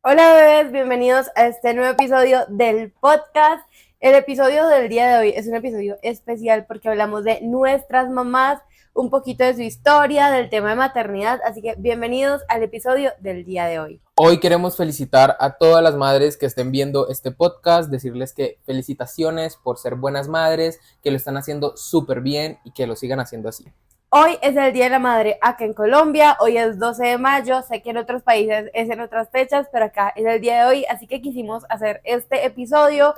Hola bebés, bienvenidos a este nuevo episodio del podcast. El episodio del día de hoy es un episodio especial porque hablamos de nuestras mamás, un poquito de su historia, del tema de maternidad, así que bienvenidos al episodio del día de hoy. Hoy queremos felicitar a todas las madres que estén viendo este podcast, decirles que felicitaciones por ser buenas madres, que lo están haciendo súper bien y que lo sigan haciendo así. Hoy es el Día de la Madre acá en Colombia, hoy es 12 de mayo, sé que en otros países es en otras fechas, pero acá es el día de hoy, así que quisimos hacer este episodio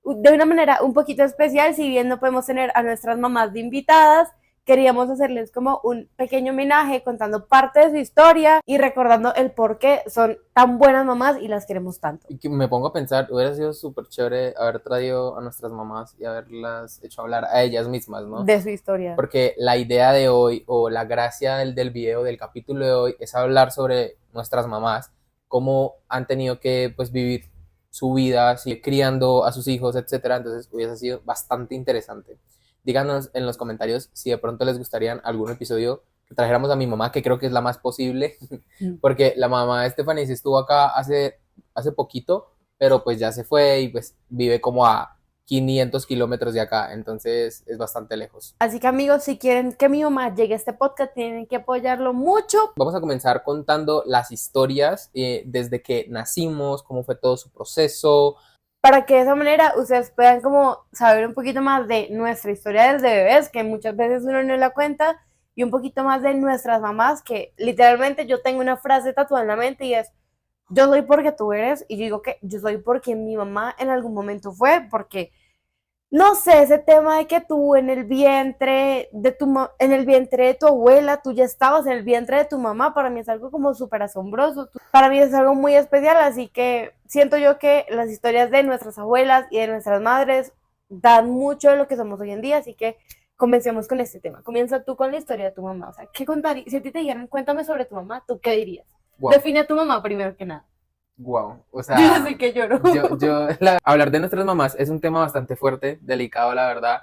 de una manera un poquito especial, si bien no podemos tener a nuestras mamás de invitadas, queríamos hacerles como un pequeño homenaje contando parte de su historia y recordando el por qué son tan buenas mamás y las queremos tanto. Y que me pongo a pensar, hubiera sido súper chévere haber traído a nuestras mamás y haberlas hecho hablar a ellas mismas, ¿no? De su historia. Porque la idea de hoy o la gracia del video, del capítulo de hoy, es hablar sobre nuestras mamás, cómo han tenido que pues vivir su vida, así, criando a sus hijos, etcétera. Entonces hubiese sido bastante interesante. Díganos en los comentarios si de pronto les gustaría algún episodio que trajéramos a mi mamá, que creo que es la más posible, porque la mamá de Stephanie sí estuvo acá hace poquito, pero pues ya se fue y pues vive como a 500 kilómetros de acá, entonces es bastante lejos. Así que amigos, si quieren que mi mamá llegue a este podcast, tienen que apoyarlo mucho. Vamos a comenzar contando las historias desde que nacimos, cómo fue todo su proceso. Para que de esa manera ustedes puedan como saber un poquito más de nuestra historia desde bebés, que muchas veces uno no la cuenta, y un poquito más de nuestras mamás, que literalmente yo tengo una frase tatuada en la mente y es, yo soy porque tú eres, y yo digo que yo soy porque mi mamá en algún momento fue, porque no sé, ese tema de que tú en el vientre de en el vientre de tu abuela, tú ya estabas en el vientre de tu mamá, para mí es algo como súper asombroso. Para mí es algo muy especial, así que siento yo que las historias de nuestras abuelas y de nuestras madres dan mucho de lo que somos hoy en día, así que comencemos con este tema. Comienza tú con la historia de tu mamá. O sea, ¿qué contarías? Si a ti te dijeran, cuéntame sobre tu mamá, ¿tú qué dirías? Wow, Define a tu mamá primero que nada. wow. O Yo ya sea, sé que lloro. hablar de nuestras mamás es un tema bastante fuerte, delicado, la verdad.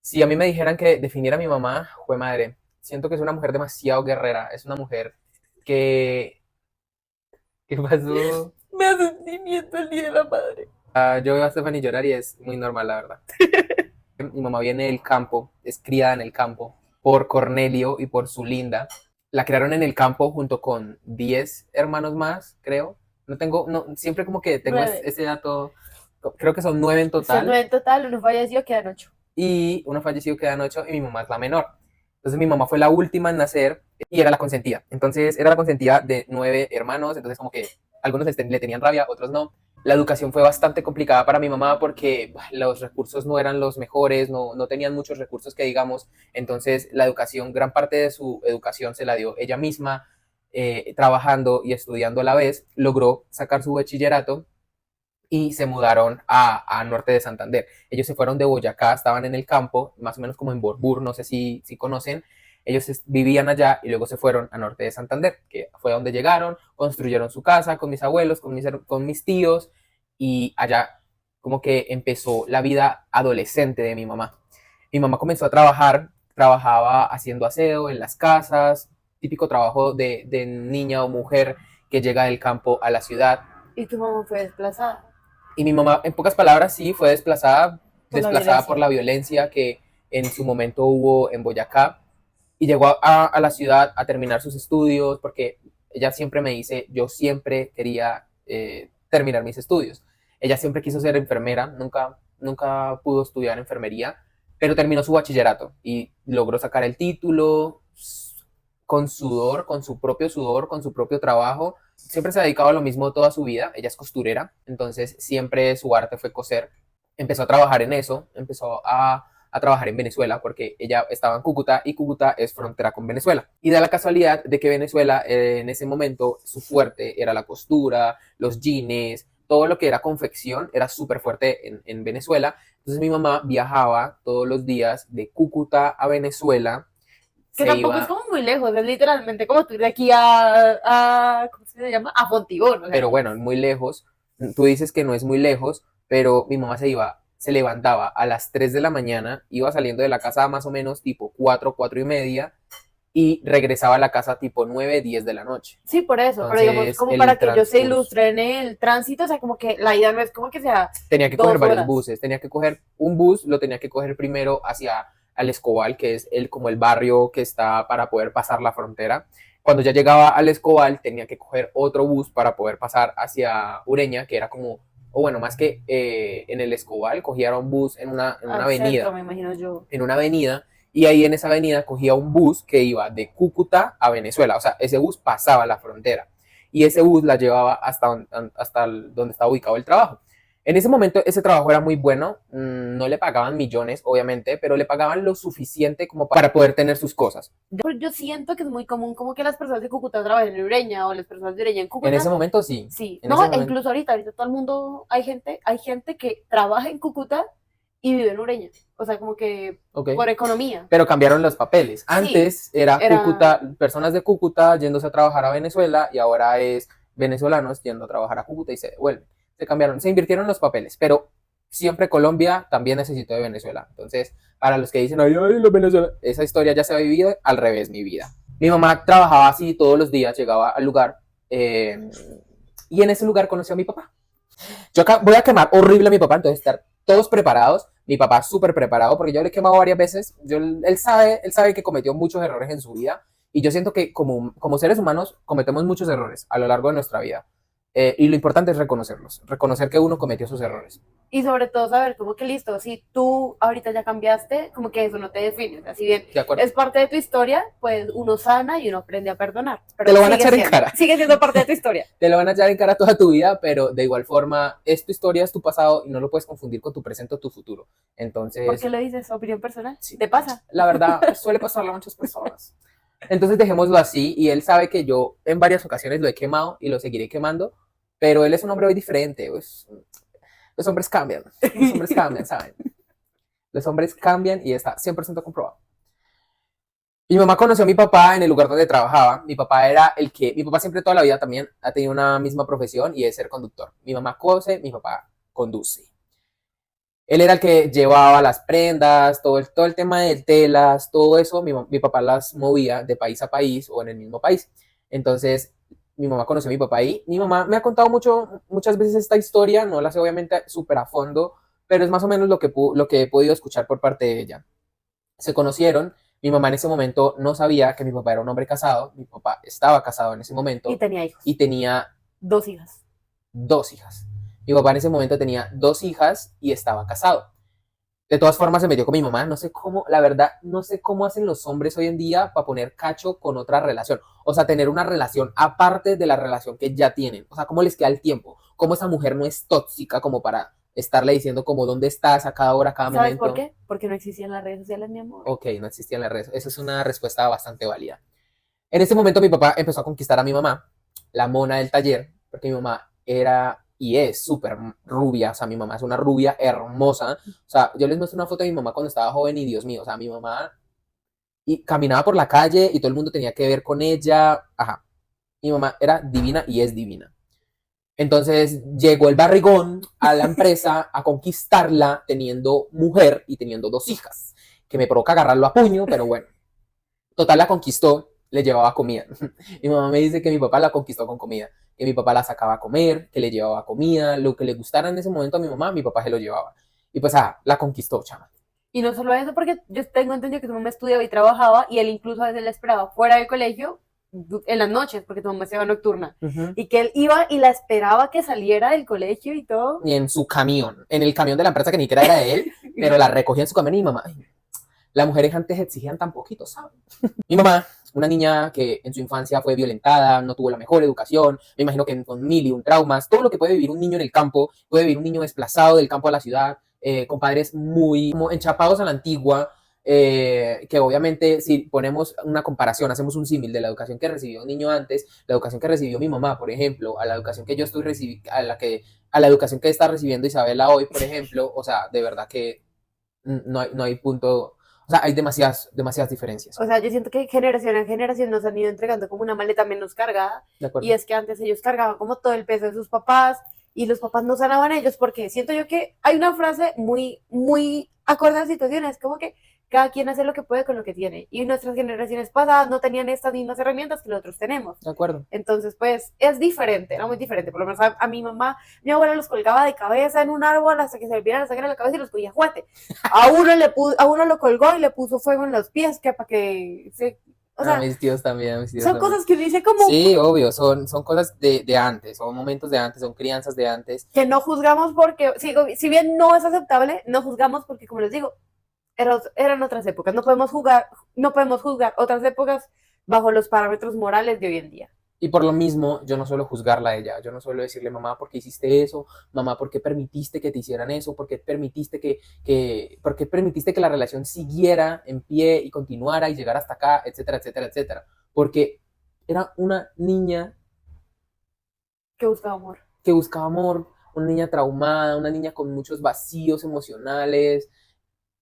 Si a mí me dijeran que definiera a mi mamá, fue madre. Siento que es una mujer demasiado guerrera, es una mujer que... ¿Qué pasó? Me hace sentimiento el día de la madre. Yo veo a Stephanie llorar y es muy normal, la verdad. Mi mamá viene del campo, es criada en el campo por Cornelio y por su linda. La crearon en el campo junto con 10 hermanos más, creo. No tengo, no, siempre como que tengo 9. ese dato, creo que son 9 en Son total. 9 en total, uno falleció, quedan 8. Y uno falleció, quedan 8 y mi mamá es la menor. Entonces mi mamá fue la última en nacer y era la consentida. Entonces era la consentida de 9 hermanos, entonces como que algunos le tenían rabia, otros no. La educación fue bastante complicada para mi mamá porque los recursos no eran los mejores, no tenían muchos recursos que digamos, entonces la educación, gran parte de su educación se la dio ella misma, trabajando y estudiando a la vez, logró sacar su bachillerato y se mudaron a Norte de Santander. Ellos se fueron de Boyacá, estaban en el campo, más o menos como en Borbur, no sé si conocen. Ellos vivían allá y luego se fueron a Norte de Santander, que fue donde llegaron, construyeron su casa con mis abuelos, con mis tíos, y allá como que empezó la vida adolescente de mi mamá. Mi mamá comenzó a trabajar, trabajaba haciendo aseo en las casas, típico trabajo de niña o mujer que llega del campo a la ciudad. Y tu mamá fue desplazada Y mi mamá, en pocas palabras, sí, fue por la desplazada por violencia. la violencia que en su momento hubo en Boyacá y llegó a la ciudad a terminar sus estudios porque ella siempre me dice, yo siempre quería terminar mis estudios. Ella siempre quiso ser enfermera, nunca pudo estudiar enfermería, pero terminó su bachillerato y logró sacar el título con sudor, con su propio sudor, con su propio trabajo. Siempre se ha dedicado a lo mismo toda su vida. Ella es costurera, entonces siempre su arte fue coser. Empezó a trabajar en eso, empezó a trabajar en Venezuela porque ella estaba en Cúcuta y Cúcuta es frontera con Venezuela. Y da la casualidad de que Venezuela en ese momento su fuerte era la costura, los jeans, todo lo que era confección era súper fuerte en Venezuela. Entonces mi mamá viajaba todos los días de Cúcuta a Venezuela, Que se tampoco es iba, como muy lejos, es literalmente como tú de aquí ¿cómo se llama? A Fontibón, o sea. pero bueno, muy lejos. Tú dices que no es muy lejos, pero mi mamá se levantaba a las 3 de la mañana, iba saliendo de la casa más o menos tipo 4, 4 y media, y regresaba a la casa tipo 9, 10 de la noche. Sí, por eso, pero digamos, Entonces, como el para que ellos se transcurso ilustren el tránsito, o sea, como que la ida no es como que sea tenía que coger 2 varios horas. buses, tenía que coger un bus, lo tenía que coger primero hacia Al Escobal, que es como el barrio que está para poder pasar la frontera. Cuando ya llegaba al Escobal, tenía que coger otro bus para poder pasar hacia Ureña, que era como, o bueno, más que en el Escobal, cogía un bus en una Al centro, avenida, me imagino yo. y ahí en esa avenida cogía un bus que iba de Cúcuta a Venezuela, o sea, ese bus pasaba la frontera, y ese bus la llevaba hasta donde estaba ubicado el trabajo. En ese momento ese trabajo era muy bueno, no le pagaban millones, obviamente, pero le pagaban lo suficiente como para poder tener sus cosas. Yo siento que es muy común como que las personas de Cúcuta trabajen en Ureña o las personas de Ureña en En ese Cúcuta. momento sí, Sí, en ese no, e momento, incluso ahorita todo el mundo, hay gente que trabaja en Cúcuta y vive en Ureña. O sea, como que ok, por economía. pero cambiaron los papeles. Sí, Antes era era, Cúcuta, personas de Cúcuta yéndose a trabajar a Venezuela y ahora es venezolanos yendo a trabajar a Cúcuta y se devuelven. Se cambiaron, se invirtieron los papeles, pero siempre Colombia también necesitó de Venezuela. Entonces, para los que dicen, ay, ay, los venezolanos, esa historia ya se ha vivido al revés, mi vida. Mi mamá trabajaba así todos los días, llegaba al lugar y en ese lugar conoció a mi papá. Yo acá voy a quemar horrible a mi papá, entonces estar todos preparados. Mi papá súper preparado, porque yo le he quemado varias veces. Él sabe que cometió muchos errores en su vida. Y yo siento que como seres humanos cometemos muchos errores a lo largo de nuestra vida. Y lo importante es reconocerlos, reconocer que uno cometió sus errores. y sobre todo saber como que listo, si tú ahorita ya cambiaste, como que eso no te define. O sea, si bien ¿De acuerdo? es parte de tu historia, pues uno sana y uno aprende a perdonar. Pero Te lo van a sigue echar en siendo, cara. sigue siendo parte de tu historia. Te lo van a echar en cara toda tu vida, pero de igual forma es tu historia, es tu pasado y no lo puedes confundir con tu presente o tu futuro. ¿Por qué Entonces, lo dices? ¿Opinión personal? sí, ¿Te pasa? la verdad suele pasarle a muchas personas. Entonces dejémoslo así y él sabe que yo en varias ocasiones lo he quemado y lo seguiré quemando, pero él es un hombre muy diferente. Pues, los hombres cambian, ¿saben? Los hombres cambian y está 100% comprobado. Mi mamá conoció a mi papá en el lugar donde trabajaba. Mi papá siempre toda la vida también ha tenido una misma profesión y es ser conductor. Mi mamá cose, mi papá conduce. Él era el que llevaba las prendas, todo el tema de telas, todo eso, mi papá las movía de país a país o en el mismo país. Entonces, mi mamá conoció a mi papá ahí. Mi mamá me ha contado muchas veces esta historia, no la sé obviamente súper a fondo, pero es más o menos lo que he podido escuchar por parte de ella. Se conocieron, mi mamá en ese momento no sabía que mi papá era un hombre casado, mi papá estaba casado en ese Y momento tenía hijos. y tenía 2 hijas. 2 hijas. Mi papá en ese momento tenía 2 hijas y estaba casado. De todas formas se metió con mi mamá, no sé cómo, la verdad, no sé cómo hacen los hombres hoy en día para poner cacho con otra relación. O sea, tener una relación aparte de la relación que ya tienen. O sea, cómo les queda el tiempo. Cómo esa mujer no es tóxica como para estarle diciendo como dónde estás a cada hora, a cada ¿Sabes momento. por qué? Porque no existían las redes sociales, mi amor. Ok, no existían las redes. Esa es una respuesta bastante válida. En ese momento mi papá empezó a conquistar a mi mamá, la mona del taller, porque mi mamá era y es súper rubia, o sea, mi mamá es una rubia hermosa. O sea, yo les muestro una foto de mi mamá cuando estaba joven y Dios mío, o sea, mi mamá y caminaba por la calle y todo el mundo tenía que ver con ella. Ajá, mi mamá era divina y es divina. Entonces llegó el barrigón a la empresa a conquistarla teniendo mujer y teniendo 2 hijas, que me provoca agarrarlo a puño, pero bueno. Total, la conquistó, le llevaba comida. Mi mamá me dice que mi papá la conquistó con comida, que mi papá la sacaba a comer, que le llevaba comida, lo que le gustara en ese momento a mi mamá, mi papá se lo llevaba. Y pues, la conquistó, chama. Y no solo eso, porque yo tengo entendido que tu mamá estudiaba y trabajaba y él incluso a veces la esperaba fuera del colegio en las noches, porque tu mamá se iba nocturna. Y que él iba y la esperaba que saliera del colegio y todo. Y en su camión, en el camión de la empresa que ni siquiera era de él, pero la recogía en su camión y mi mamá, ay, las mujeres antes exigían tan poquito, ¿saben? Mi mamá, una niña que en su infancia fue violentada, no tuvo la mejor educación, me imagino que con mil y un traumas, todo lo que puede vivir un niño en el campo, puede vivir un niño desplazado del campo a la ciudad, con padres muy como enchapados a la antigua, que obviamente si ponemos una comparación, hacemos un símil de la educación que recibió un niño antes, la educación que recibió mi mamá, por ejemplo, a la educación que yo estoy recibiendo, a la educación que está recibiendo Isabela hoy, por ejemplo, o sea, de verdad que no hay punto. O sea, hay demasiadas diferencias. O sea, yo siento que generación en generación nos han ido entregando como una maleta menos cargada. De acuerdo. Y es que antes ellos cargaban como todo el peso de sus papás y los papás no sanaban a ellos porque siento yo que hay una frase muy, muy acorde a la situación, es como que cada quien hace lo que puede con lo que tiene. Y nuestras generaciones pasadas no tenían estas mismas herramientas que nosotros tenemos. De acuerdo. Entonces, pues, es diferente, era muy diferente. Por lo menos a mi mamá, mi abuela los colgaba de cabeza en un árbol hasta que se volvieran a sacar la cabeza y los cogía juguete. A uno lo colgó y le puso fuego en los pies, que para que se... O sea, mis tíos también, mis tíos son también. cosas que uno dice como... Sí, obvio, son cosas de antes, son momentos de antes, son crianzas de antes. Que no juzgamos porque, si bien no es aceptable, no juzgamos porque, como les digo, eran otras épocas. No podemos juzgar otras épocas bajo los parámetros morales de hoy en día. Y por lo mismo, yo no suelo juzgarla a ella, yo no suelo decirle, mamá, ¿por qué hiciste eso? Mamá, ¿por qué permitiste que te hicieran eso? ¿Por qué permitiste por qué permitiste que la relación siguiera en pie y continuara y llegara hasta acá, etcétera, etcétera, etcétera? Porque era una niña Que buscaba amor. que buscaba amor, una niña traumada, una niña con muchos vacíos emocionales.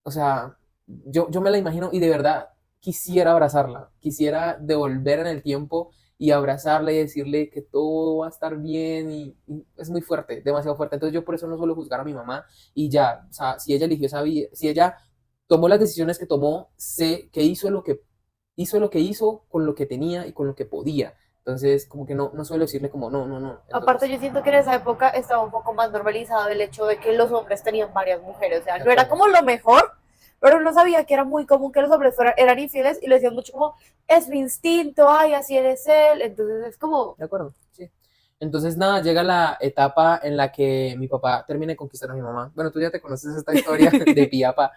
O sea, yo me la imagino y de verdad quisiera abrazarla, quisiera devolver en el tiempo y abrazarla y decirle que todo va a estar bien y es muy fuerte, demasiado fuerte. Entonces yo por eso no suelo juzgar a mi mamá y ya, o sea, si ella eligió esa vida, si ella tomó las decisiones que tomó, sé que hizo lo que hizo con lo que tenía y con lo que podía. Entonces, como que no suelo decirle como no, no, no. Entonces, Aparte, yo siento que en esa época estaba un poco más normalizado el hecho de que los hombres tenían varias mujeres. O sea, no era como lo mejor, pero uno sabía que era muy común que los hombres eran infieles y lo decían mucho como, es mi instinto, ay, así eres él. Entonces es como... De acuerdo, sí. Entonces, nada, llega la etapa en la que mi papá termina de conquistar a mi mamá. Bueno, tú ya te conoces esta historia de Piapa.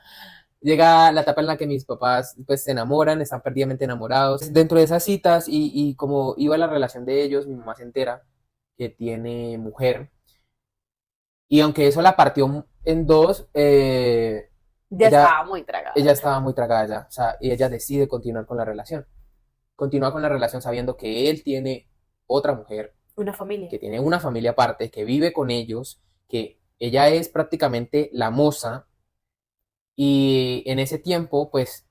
Llega la etapa en la que mis papás pues se enamoran, están perdidamente enamorados. Dentro de esas citas y como iba la relación de ellos, mi mamá se entera que tiene mujer. Y aunque eso la partió en dos, ya estaba muy tragada. Ella estaba muy tragada ya. O sea, y ella decide continuar con la relación. Continúa con la relación sabiendo que él tiene otra mujer. Una familia. Que tiene una familia aparte, que vive con ellos, que ella es prácticamente la moza. Y en ese tiempo, pues,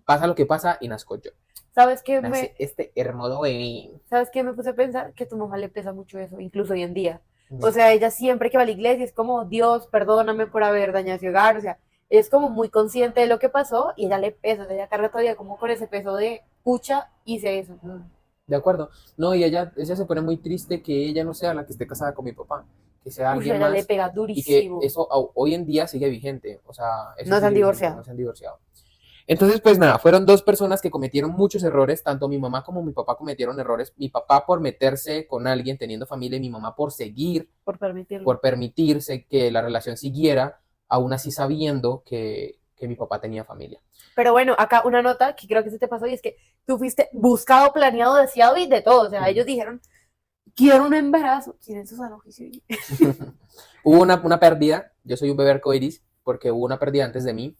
pasa lo que pasa y nazco yo. ¿Sabes qué? Este hermoso bebé. ¿Sabes qué? Me puse a pensar que a tu mamá le pesa mucho eso, incluso hoy en día. O sea, ella siempre que va a la iglesia es como, Dios, perdóname por haber dañado su hogar. O sea, es como muy consciente de lo que pasó y ella le pesa, ella carga todavía como con ese peso de, pucha, hice eso. De acuerdo. No, y ella se pone muy triste que ella no sea la que esté casada con mi papá. Que sea alguien ella más. le pega durísimo. Y que eso hoy en día sigue vigente. O sea, eso no se han divorciado. No se han divorciado. Entonces, pues nada, fueron dos personas que cometieron muchos errores, tanto mi mamá como mi papá cometieron errores. Mi papá por meterse con alguien teniendo familia y mi mamá por seguir, por permitirse que la relación siguiera, aún así sabiendo que mi papá tenía familia. Pero bueno, acá una nota que creo que se te pasó y es que tú fuiste buscado, planeado, deseado y de todo. O sea, ellos dijeron, quiero un embarazo. ¿Quién es Susana Oficio? Hubo una pérdida, yo soy un bebé arcoiris, porque hubo una pérdida antes de mí.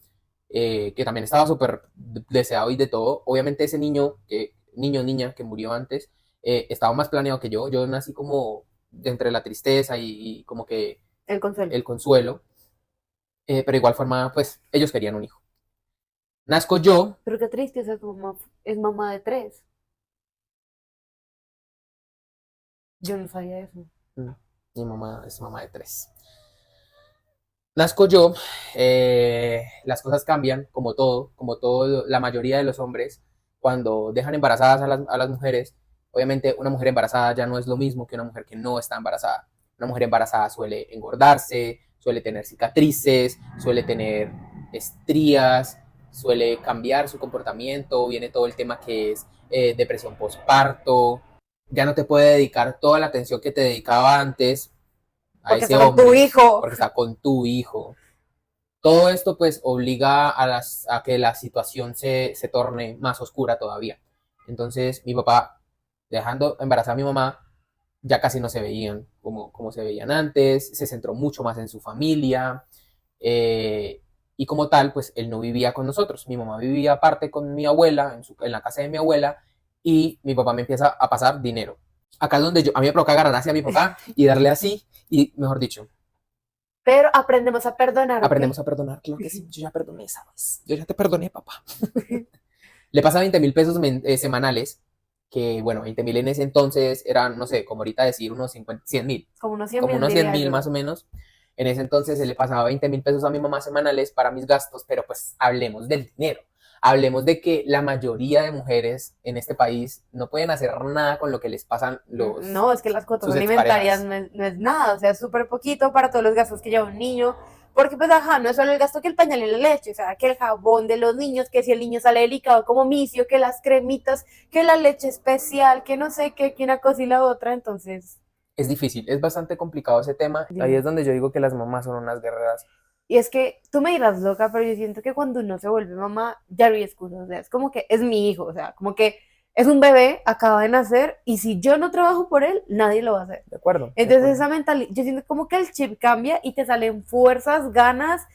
Que también estaba súper deseado y de todo. Obviamente ese niña que murió antes, estaba más planeado que yo. Yo nací como entre la tristeza y como que el consuelo. Pero igual forma, pues ellos querían un hijo. Nazco yo. Pero qué triste, o sea, tu mamá es mamá de 3. Yo no sabía eso. Mi mamá es mamá de 3. Nazco yo, las cosas cambian, como todo, la mayoría de los hombres, cuando dejan embarazadas a las mujeres, obviamente una mujer embarazada ya no es lo mismo que una mujer que no está embarazada. Una mujer embarazada suele engordarse, suele tener cicatrices, suele tener estrías, suele cambiar su comportamiento, viene todo el tema que es depresión postparto, ya no te puede dedicar toda la atención que te dedicaba antes. Porque está con tu hijo. Porque está con tu hijo. Todo esto pues obliga a que la situación se torne más oscura todavía. Entonces mi papá, dejando embarazada a mi mamá, ya casi no se veían como se veían antes, se centró mucho más en su familia, y como tal pues él no vivía con nosotros. Mi mamá vivía aparte con mi abuela, en la casa de mi abuela, y mi papá me empieza a pasar dinero. Acá es donde a mí me provoca agarrar hacia mi papá y darle así, y mejor dicho. Pero aprendemos a perdonar. Aprendemos a perdonar, claro que sí. Yo ya perdoné, ¿sabes? Yo ya te perdoné, papá. Le pasa 20,000 pesos semanales, que bueno, 20,000 en ese entonces eran, no sé, como ahorita decir unos 100,000. Como unos 100,000. Como unos 100,000 más o menos. En ese entonces se le pasaba 20.000 pesos a mi mamá semanales para mis gastos, pero pues hablemos del dinero. Hablemos de que la mayoría de mujeres en este país no pueden hacer nada con lo que les pasan No, es que las cuotas sus alimentarias exparejas. no es nada, o sea, es súper poquito para todos los gastos que lleva un niño, porque pues ajá, no es solo el gasto que el pañal y la leche, o sea, que el jabón de los niños, que si el niño sale delicado como micio, que las cremitas, que la leche especial, que no sé qué, que una cosa y la otra, entonces, Es difícil, es bastante complicado ese tema. Ahí dime. es donde yo digo que las mamás son unas guerreras. Y es que tú me dirás loca, pero yo siento que cuando uno se vuelve mamá, ya no hay excusas. O sea, es como que es mi hijo, o sea, como que es un bebé, acaba de nacer, y si yo no trabajo por él, nadie lo va a hacer. De acuerdo, de Entonces acuerdo. esa mentalidad, yo siento como que el chip cambia y te salen fuerzas, ganas,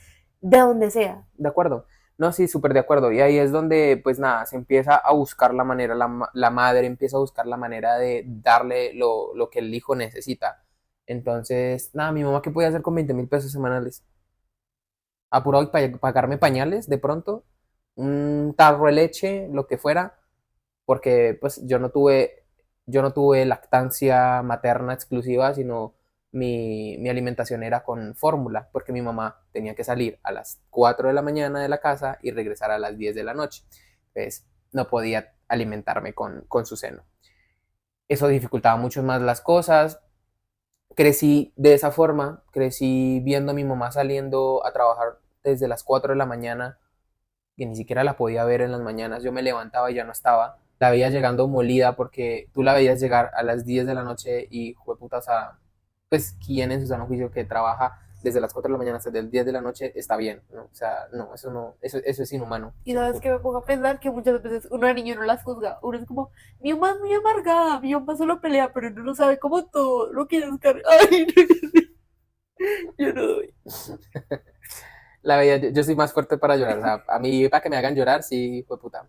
de donde sea. De acuerdo. No, sí, súper de acuerdo. Y ahí es donde, pues nada, se empieza a buscar la manera, la madre empieza a buscar la manera de darle lo que el hijo necesita. Entonces, nada, mi mamá, ¿qué podía hacer con 20.000 pesos semanales? Apurado y pagarme pañales de pronto, un tarro de leche, lo que fuera, porque pues yo no tuve lactancia materna exclusiva, sino mi alimentación era con fórmula, porque mi mamá tenía que salir a las 4 de la mañana de la casa y regresar a las 10 de la noche. Entonces, no podía alimentarme con su seno. Eso dificultaba mucho más las cosas. Crecí de esa forma, crecí viendo a mi mamá saliendo a trabajar desde las 4 de la mañana, que ni siquiera la podía ver en las mañanas. Yo me levantaba y ya no estaba. La veía llegando molida porque tú la veías llegar a las 10 de la noche y, jueputa, o sea, pues, ¿quién en su sano juicio que trabaja desde las 4 de la mañana hasta las 10 de la noche está bien? ¿No? O sea, no, eso es inhumano, Y se lo sabes juro. que me pongo a pensar que muchas veces uno de niño no las juzga. Uno es como, mi mamá es muy amargada, mi mamá solo pelea, pero uno no sabe cómo todo lo que descarga. Ay, no, yo no doy. La veía, yo soy más fuerte para llorar. O sea, a mí, para que me hagan llorar, sí, fue puta.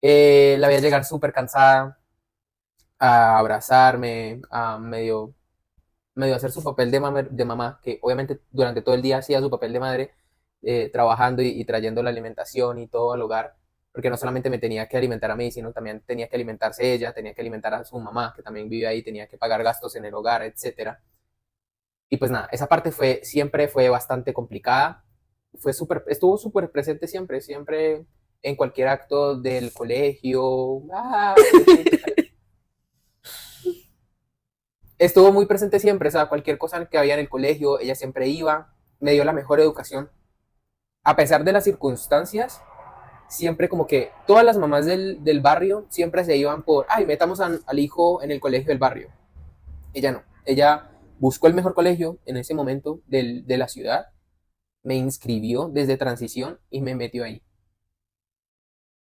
La veía llegar súper cansada, a abrazarme, a medio hacer su papel de mamá, que obviamente durante todo el día hacía su papel de madre, trabajando y trayendo la alimentación y todo al hogar, porque no solamente me tenía que alimentar a mí, sino también tenía que alimentarse ella, tenía que alimentar a su mamá, que también vive ahí, tenía que pagar gastos en el hogar, etcétera. Y pues nada, esa parte siempre fue bastante complicada, estuvo súper presente siempre, siempre en cualquier acto del colegio, estuvo muy presente siempre, o sea, cualquier cosa que había en el colegio, ella siempre iba, me dio la mejor educación. A pesar de las circunstancias, siempre como que todas las mamás del barrio siempre se iban por, ay, metamos al hijo en el colegio del barrio. Ella no, ella buscó el mejor colegio en ese momento de la ciudad, me inscribió desde transición y me metió ahí.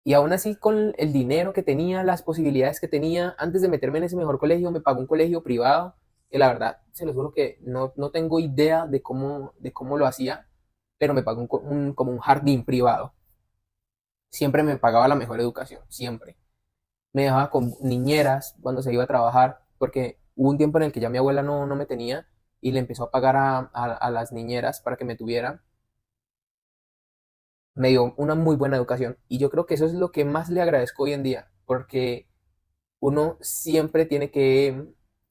Y aún así, con el dinero que tenía, las posibilidades que tenía, antes de meterme en ese mejor colegio, me pagó un colegio privado, que la verdad, se los juro que no tengo idea de cómo lo hacía, pero me pagó como un jardín privado. Siempre me pagaba la mejor educación, siempre. Me dejaba con niñeras cuando se iba a trabajar, porque hubo un tiempo en el que ya mi abuela no me tenía y le empezó a pagar a las niñeras para que me tuvieran. Me dio una muy buena educación y yo creo que eso es lo que más le agradezco hoy en día, porque uno siempre tiene que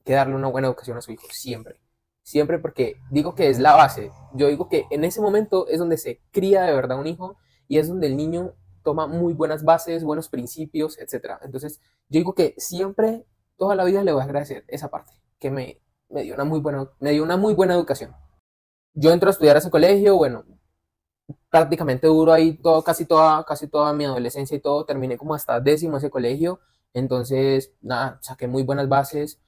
darle una buena educación a su hijo, siempre. Siempre porque digo que es la base. Yo digo que en ese momento es donde se cría de verdad un hijo y es donde el niño toma muy buenas bases, buenos principios, etcétera. Entonces, yo digo que siempre, toda la vida le voy a agradecer esa parte, que me dio una muy buena educación. Yo entro a estudiar a ese colegio, bueno, prácticamente duro ahí casi toda mi adolescencia y todo, terminé como hasta décimo ese colegio, entonces nada, saqué muy buenas bases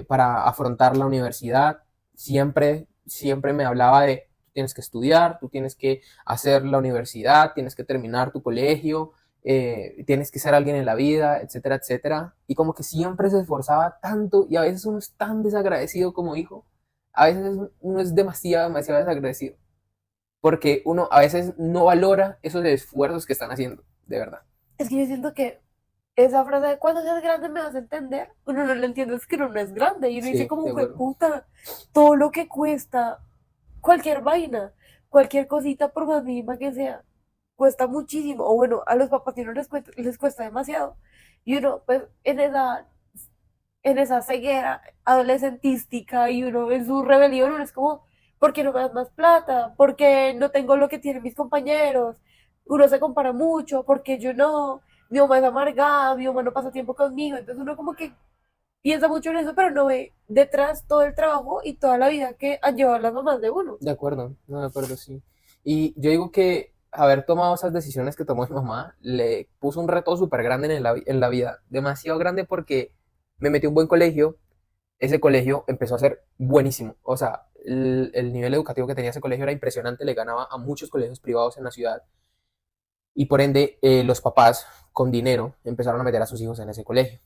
para afrontar la universidad, siempre me hablaba de, tú tienes que estudiar, tú tienes que hacer la universidad, tienes que terminar tu colegio, tienes que ser alguien en la vida, etcétera, etcétera, y como que siempre se esforzaba tanto y a veces uno es tan desagradecido como hijo, a veces uno es demasiado, demasiado desagradecido porque uno a veces no valora esos esfuerzos que están haciendo, de verdad. Es que yo siento que esa frase de cuando seas grande me vas a entender, uno no lo entiende, es que uno no es grande y uno dice Sí, como de fue acuerdo. puta, todo lo que cuesta, cualquier vaina, cualquier cosita por más mínima que sea, cuesta muchísimo, o bueno, a los papás si no les cuesta demasiado, y uno pues en esa ceguera adolescentística y uno en su rebelión, uno es como, ¿por qué no me das más plata? ¿Por qué no tengo lo que tienen mis compañeros? Uno se compara mucho, porque yo no, mi mamá es amargada, mi mamá no pasa tiempo conmigo, entonces uno como que piensa mucho en eso, pero no ve detrás todo el trabajo y toda la vida que han llevado las mamás de uno. De acuerdo, no, de acuerdo, sí. Y yo digo que haber tomado esas decisiones que tomó mi mamá le puso un reto súper grande en la vida. Demasiado grande porque me metí a un buen colegio. Ese colegio empezó a ser buenísimo. O sea, el nivel educativo que tenía ese colegio era impresionante. Le ganaba a muchos colegios privados en la ciudad. Y por ende, los papás con dinero empezaron a meter a sus hijos en ese colegio.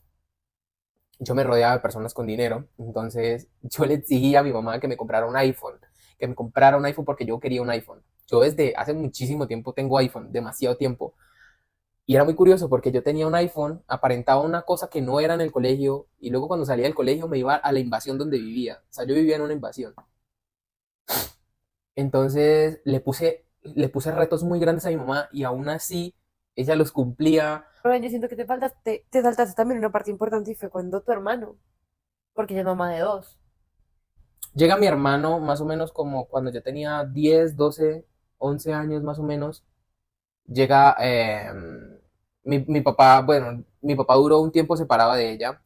Yo me rodeaba de personas con dinero, entonces yo le exigía a mi mamá que me comprara un iPhone, que me comprara un iPhone porque yo quería un iPhone. Yo desde hace muchísimo tiempo tengo iPhone, demasiado tiempo. Y era muy curioso porque yo tenía un iPhone, aparentaba una cosa que no era en el colegio, y luego cuando salía del colegio me iba a la invasión donde vivía. O sea, yo vivía en una invasión. Entonces le puse retos muy grandes a mi mamá y aún así ella los cumplía. Pero yo siento que te saltaste también una parte importante y fue cuando tu hermano, porque ella es mamá de dos. Llega mi hermano más o menos como cuando yo tenía 10 12 11 años más o menos. Llega mi papá, bueno, mi papá duró un tiempo separado de ella,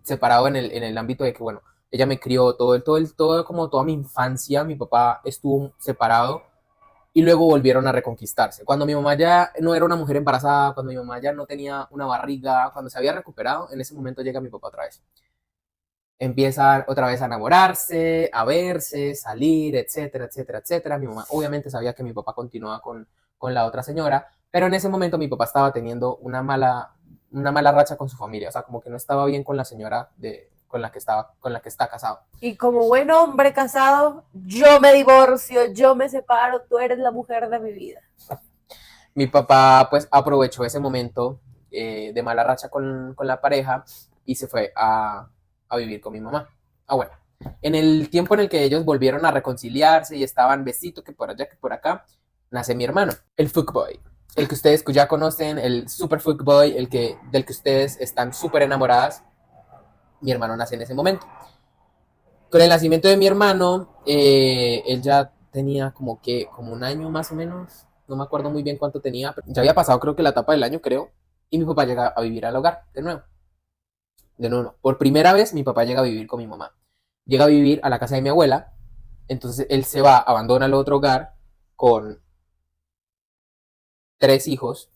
separado en el ámbito de que, bueno, ella me crió todo como toda mi infancia, mi papá estuvo separado y luego volvieron a reconquistarse. Cuando mi mamá ya no era una mujer embarazada, cuando mi mamá ya no tenía una barriga, cuando se había recuperado, en ese momento llega mi papá otra vez. Empiezan otra vez a enamorarse, a verse, salir, etcétera, etcétera, etcétera. Mi mamá obviamente sabía que mi papá continuaba con la otra señora, pero en ese momento mi papá estaba teniendo una mala racha con su familia, o sea, como que no estaba bien con la señora con la que está casado. Y como buen hombre casado, yo me divorcio, yo me separo, tú eres la mujer de mi vida. Mi papá pues aprovechó ese momento de mala racha con la pareja y se fue a vivir con mi mamá. Ah, bueno. En el tiempo en el que ellos volvieron a reconciliarse y estaban besito que por allá, que por acá, nace mi hermano, el fuckboy. El que ustedes ya conocen, el super fuckboy, del que ustedes están súper enamoradas. Mi hermano nace en ese momento. Con el nacimiento de mi hermano, él ya tenía como un año más o menos, no me acuerdo muy bien cuánto tenía, pero ya había pasado creo que la etapa del año, creo, y mi papá llega a vivir al hogar, de nuevo, no. Por primera vez mi papá llega a vivir con mi mamá, llega a vivir a la casa de mi abuela, entonces él se va, abandona el otro hogar con 3 hijos,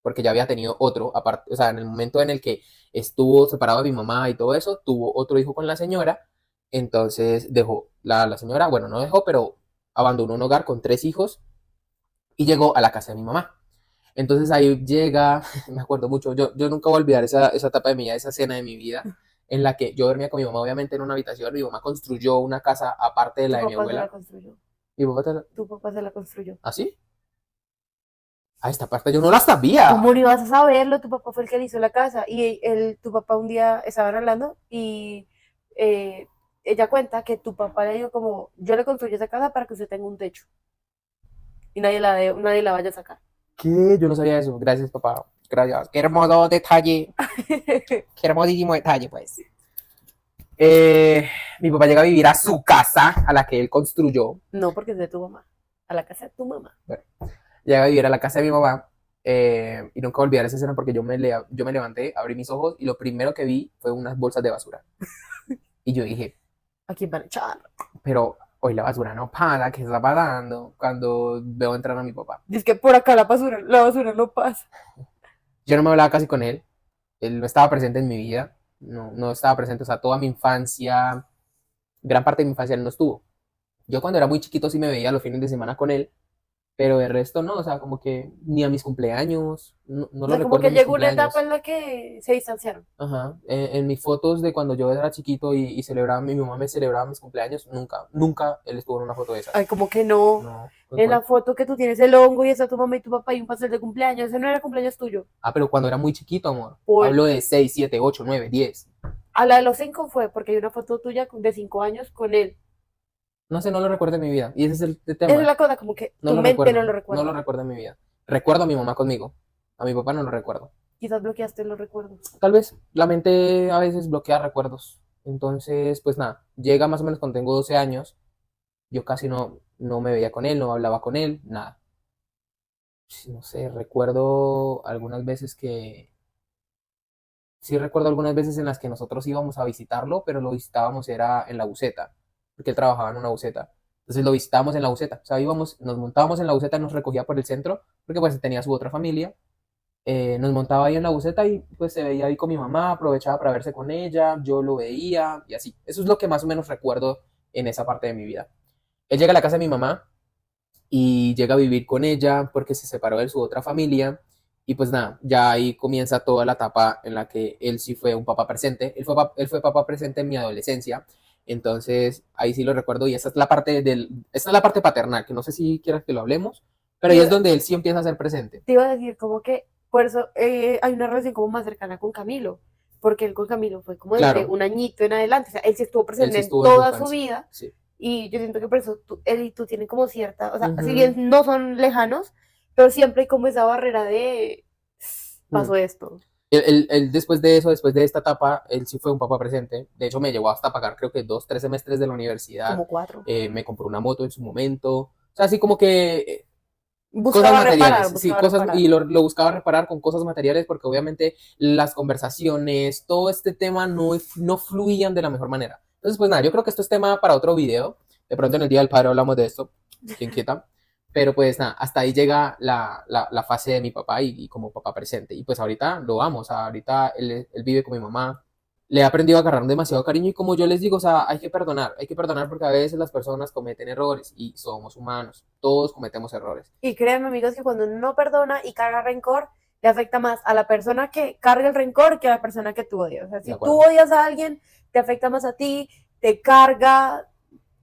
porque ya había tenido otro, aparte, o sea, en el momento en el que estuvo separado de mi mamá y todo eso, tuvo otro hijo con la señora, entonces dejó la señora, bueno, no dejó, pero abandonó un hogar con 3 hijos y llegó a la casa de mi mamá. Entonces ahí llega, me acuerdo mucho, yo nunca voy a olvidar esa etapa de mi vida, esa escena de mi vida, en la que yo dormía con mi mamá, obviamente en una habitación, mi mamá construyó una casa aparte de Tu la de mi papá se la abuela. construyó. Mi papá, Tu papá se la construyó. ¿ah, sí? Ah, esta parte yo no la sabía. ¿Cómo no ibas a saberlo? Tu papá fue el que le hizo la casa. Y tu papá un día estaban hablando y eh, ella cuenta que tu papá le dijo como, yo le construyo esa casa para que usted tenga un techo. Y nadie la vaya a sacar. ¿Qué? Yo no sabía eso. Gracias, papá. Gracias. Qué hermoso detalle. Qué hermosísimo detalle, pues. Mi papá llega a vivir a su casa, a la que él construyó. No, porque es de tu mamá. A la casa de tu mamá. Bueno, llega a vivir a la casa de mi mamá. Y nunca voy a olvidar esa escena porque yo me levanté, abrí mis ojos y lo primero que vi fue unas bolsas de basura. Y yo dije, ¿A quién van a echar? pero hoy la basura no para, ¿qué está pasando? Cuando veo entrar a mi papá. Dice que por acá la basura no pasa. Yo no me hablaba casi con él no estaba presente en mi vida, no estaba presente, o sea, toda mi infancia, gran parte de mi infancia él no estuvo. Yo cuando era muy chiquito sí me veía los fines de semana con él, pero el resto no, o sea, como que ni a mis cumpleaños, no O lo sea, como recuerdo que en mis llegó una etapa cumpleaños. en la que se distanciaron. Ajá, en mis fotos de cuando yo era chiquito y celebraba, mi mamá me celebraba mis cumpleaños, nunca él estuvo en una foto de esas. Ay, como que no. No, En la foto que tú tienes el hongo y está tu mamá y tu papá y un pastel de cumpleaños, ese no era cumpleaños tuyo. Ah, pero cuando era muy chiquito, amor. Por... Hablo de 6 7 8 9 10. A la de los 5 fue, porque hay una foto tuya de 5 años con él. No sé, no lo recuerdo en mi vida. Y ese es el Esa es tema. la cosa, como que No tu lo mente no recuerdo. lo No recuerda. lo recuerdo en mi vida. Recuerdo a mi mamá conmigo. A mi papá no lo recuerdo. Quizás bloqueaste los recuerdos. Tal vez la mente a veces bloquea recuerdos. Entonces, pues nada, llega más o menos cuando tengo 12 años. yo casi no me veía con él, no hablaba con él, nada. Sí, no sé, sí recuerdo algunas veces en las que nosotros íbamos a visitarlo, pero lo visitábamos era en la buseta, porque él trabajaba en una buseta. Entonces lo visitábamos en la buseta, o sea, íbamos, nos montábamos en la buseta, nos recogía por el centro, porque pues tenía su otra familia, nos montaba ahí en la buseta y pues se veía ahí con mi mamá, aprovechaba para verse con ella, yo lo veía y así. Eso es lo que más o menos recuerdo en esa parte de mi vida. Él llega a la casa de mi mamá y llega a vivir con ella porque se separó de su otra familia. Y pues nada, ya ahí comienza toda la etapa en la que él sí fue un papá presente. Él fue papá presente en mi adolescencia. Entonces ahí sí lo recuerdo y esta es la parte paternal, que no sé si quieras que lo hablemos, pero Te ahí iba, es donde él sí empieza a ser presente. te iba a decir como que por eso hay una relación como más cercana con Camilo, porque él con Camilo fue como desde Claro, un añito en adelante, o sea, él sí estuvo él presente sí en estuvo en su toda su infancia. vida. Sí. Y yo siento que por eso él y tú tienen como cierta, o sea, si Ujú. bien no son lejanos, pero siempre hay como esa barrera de Mm. pasó esto, Él después de eso, después de esta etapa, él sí fue un papá presente. De hecho, me llevó hasta pagar creo que 2, 3 semestres de la universidad. como cuatro. Me compró una moto en su momento. O sea, así como que cosas Buscaba materiales, reparar, sí, buscaba cosas, y reparar. lo buscaba reparar con cosas materiales porque obviamente las conversaciones, todo este tema no fluían de la mejor manera. Entonces, pues nada, yo creo que esto es tema para otro video. De pronto en el Día del Padre hablamos de esto, quién quita. Pero pues nada, hasta ahí llega la fase de mi papá y como papá presente. Y pues ahorita lo amo, o sea, ahorita él vive con mi mamá, le he aprendido a agarrar demasiado cariño y como yo les digo, o sea, hay que perdonar porque a veces las personas cometen errores y somos humanos, todos cometemos errores. Y créanme, amigos, que cuando uno no perdona y carga rencor, le afecta más a la persona que carga el rencor que a la persona que tú odias. O sea, De si tú acuerdo. odias a alguien, te afecta más a ti, te carga,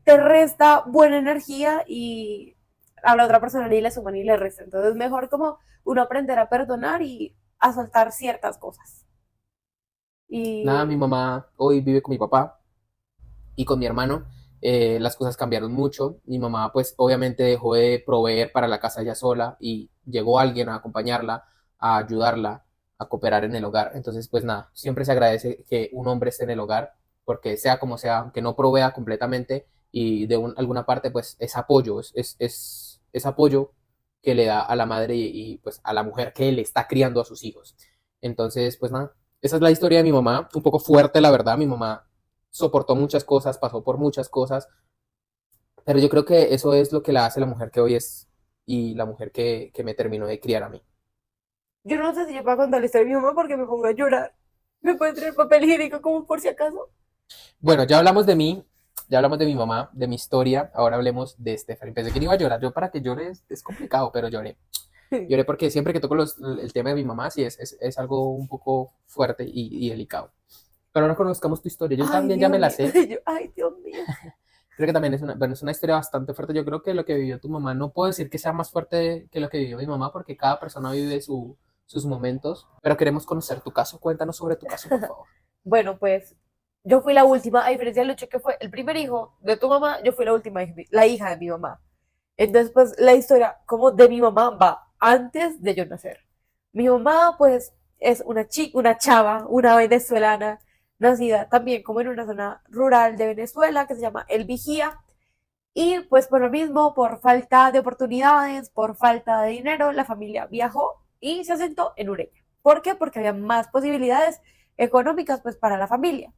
te resta buena energía y a la otra persona ni le suma ni le resta. Entonces, mejor como uno aprender a perdonar y a soltar ciertas cosas. Nada, mi Y mamá hoy vive con mi papá y con mi hermano. Las cosas cambiaron mucho. Mi mamá pues obviamente dejó de proveer para la casa ella sola y llegó alguien a acompañarla, a ayudarla, a cooperar en el hogar. Entonces pues nada, siempre se agradece que un hombre esté en el hogar porque sea como sea, aunque no provea completamente y de alguna parte pues es apoyo, es apoyo que le da a la madre pues a la mujer que le está criando a sus hijos. Entonces pues nada, esa es la historia de mi mamá, un poco fuerte la verdad, mi mamá soportó muchas cosas, pasó por muchas cosas, pero yo creo que eso es lo que la hace la mujer que hoy es y la mujer que me terminó de criar a mí. yo no sé si yo puedo contar la historia de mi mamá porque me pongo a llorar. ¿Me pueden traer papel higiénico como por si acaso? Bueno, ya hablamos de mí, ya hablamos de mi mamá, de mi historia, ahora hablemos de Stephanie. Pensé que no iba a llorar, yo para que llore es complicado, pero lloré. Lloré porque siempre que toco el tema de mi mamá, sí es algo un poco fuerte y delicado. Pero ahora conozcamos tu historia, yo Ay, también ya Dios me la mío. sé. Ay, Dios mío. Creo que también bueno, es una historia bastante fuerte. Yo creo que lo que vivió tu mamá, no puedo decir que sea más fuerte que lo que vivió mi mamá, porque cada persona vive sus momentos, pero queremos conocer tu caso. Cuéntanos sobre tu caso, por favor. Bueno, pues yo fui la última, a diferencia de Lucho, que fue el primer hijo de tu mamá, yo fui la última, la hija de mi mamá. Entonces, pues la historia como de mi mamá va antes de yo nacer. Mi mamá, pues, es una chica, una chava, una venezolana, nacida también como en una zona rural de Venezuela que se llama El Vigía. Y pues por lo mismo, por falta de oportunidades, por falta de dinero, la familia viajó y se asentó en Ureña. ¿Por qué? Porque había más posibilidades económicas pues para la familia.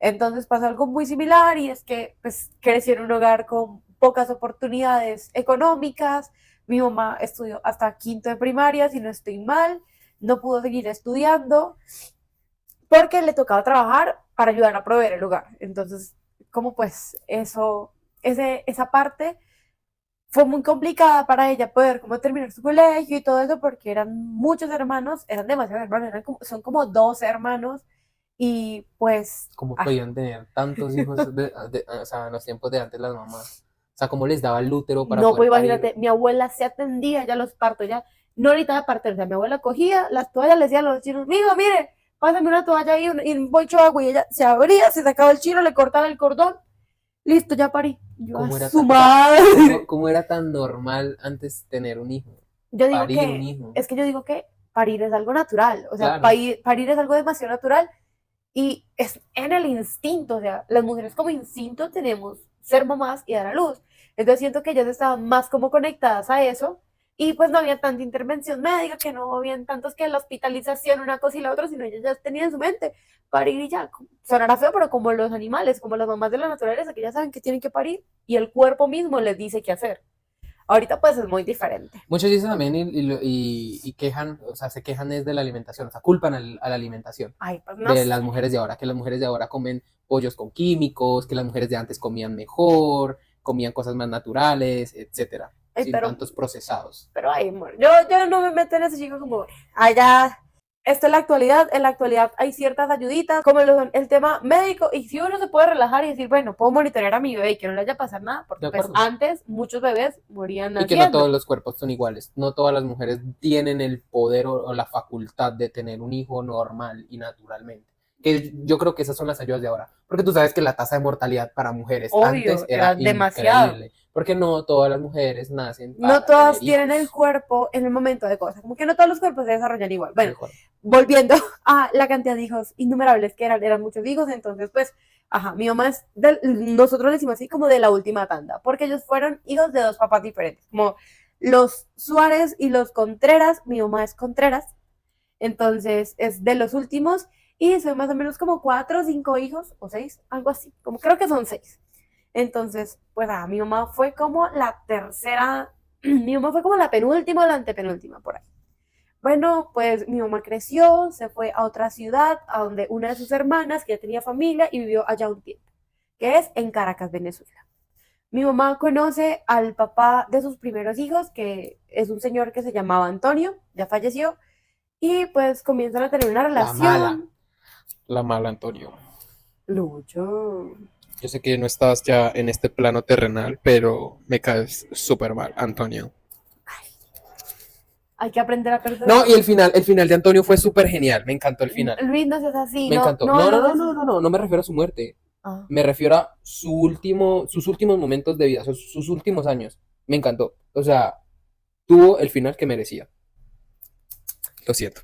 Entonces pasó algo muy similar y es que pues crecí en un hogar con pocas oportunidades económicas. Mi mamá estudió hasta quinto de primaria, si no estoy mal, no pudo seguir estudiando porque le tocaba trabajar para ayudar a proveer el hogar. Entonces, como pues esa parte fue muy complicada para ella poder como terminar su colegio y todo eso porque eran muchos hermanos, eran demasiados hermanos, son como 12 hermanos y pues ¿Cómo podían tener tantos hijos o sea, en los tiempos de antes las mamás? O sea, ¿cómo les daba el útero para no, pues poder parir? imagínate, mi abuela se atendía ya los partos, ya no necesitaba partir, o sea, mi abuela cogía las toallas, le decía a los chinos, mijo, mire, pásame una toalla ahí y un bolcho de agua y ella se abría, se sacaba el chino, le cortaba el cordón, listo, ya parí. Yo a su O sea, madre. cómo era tan normal antes tener un hijo? Yo digo Parir un que, hijo. es que yo digo que parir es algo natural, o sea, Claro. parir es algo demasiado natural y es en el instinto, o sea, las mujeres como instinto tenemos ser mamás y dar a luz. Entonces siento que ellas estaban más como conectadas a eso y pues no había tanta intervención médica, que no habían tantos que la hospitalización, una cosa y la otra, sino ellas ya tenían en su mente parir y ya. Sonará feo, pero como los animales, como las mamás de la naturaleza, que ya saben que tienen que parir y el cuerpo mismo les dice qué hacer. Ahorita pues es muy diferente. Muchos dicen también y quejan, o sea, se quejan es de la alimentación, o sea, culpan a la alimentación Ay, pues no de sé. las mujeres de ahora, que las mujeres de ahora comen pollos con químicos, que las mujeres de antes comían mejor, comían cosas más naturales, etcétera, Ay, sin tantos procesados. pero ay, amor, yo no me meto en ese chico como allá. Esto en la actualidad hay ciertas ayuditas, como el tema médico, y si uno se puede relajar y decir, bueno, puedo monitorear a mi bebé y que no le haya pasado nada, porque De pues acuerdo. antes muchos bebés morían Y que no todos naciendo. los cuerpos son iguales, no todas las mujeres tienen el poder o la facultad de tener un hijo normal y naturalmente. Que yo creo que esas son las ayudas de ahora, porque tú sabes que la tasa de mortalidad para mujeres antes Obvio, era era demasiado. increíble, porque no todas las mujeres nacen No para tener todas tienen el hijos. cuerpo en el momento de cosas, como que no todos los cuerpos se desarrollan igual. De Bueno, acuerdo. volviendo a la cantidad de hijos innumerables que eran muchos hijos, entonces pues, ajá, mi mamá es, nosotros le decimos así como de la última tanda, porque ellos fueron hijos de dos papás diferentes, como los Suárez y los Contreras, mi mamá es Contreras, entonces es de los últimos, y son más o menos como 4 o 5 hijos, o 6, algo así, como creo que son 6. Entonces, pues mi mamá fue como la tercera, mi mamá fue como la penúltima o la antepenúltima por ahí. Bueno, pues mi mamá creció, se fue a otra ciudad, a donde una de sus hermanas, que ya tenía familia, y vivió allá un tiempo, que es en Caracas, Venezuela. Mi mamá conoce al papá de sus primeros hijos, que es un señor que se llamaba Antonio, ya falleció, y pues comienzan a tener una relación. La mala, Antonio. Lucho. Yo sé que no estás ya en este plano terrenal, pero me caes súper mal, Antonio. Hay que aprender a perdonar. No, y el final de Antonio fue súper genial, me encantó el final. Luis, no seas así, Me no, encantó. no, No, no, no, no, no, no, no, no me refiero a su muerte. Ah. Me refiero a sus últimos momentos de vida, sus últimos años. Me encantó. O sea, tuvo el final que merecía. Lo siento.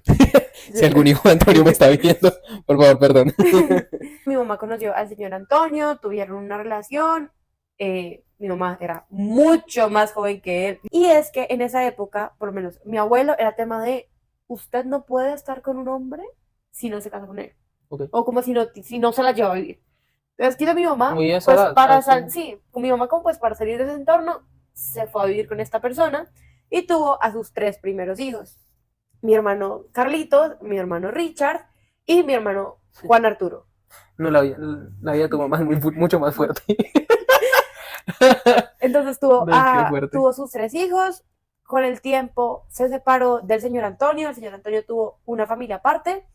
Si algún hijo de Antonio me está viendo, por favor, perdón. Mi mamá conoció al señor Antonio, tuvieron una relación. Mi mamá era mucho más joven que él. Y es que en esa época, por lo menos, mi abuelo era tema de: usted no puede estar con un hombre si no se casa con él. Okay. O como si no se la lleva a vivir. Entonces, quiso mi mamá, Muy esa pues edad, para así. sí, con mi mamá como pues para salir de ese entorno, se fue a vivir con esta persona y tuvo a sus 3 primeros hijos. Mi hermano Carlitos, mi hermano Richard y mi hermano Juan Arturo. No, la vida de tu mamá es mucho más fuerte. Entonces tuvo sus 3 hijos. Con el tiempo se separó del señor Antonio. El señor Antonio tuvo una familia aparte.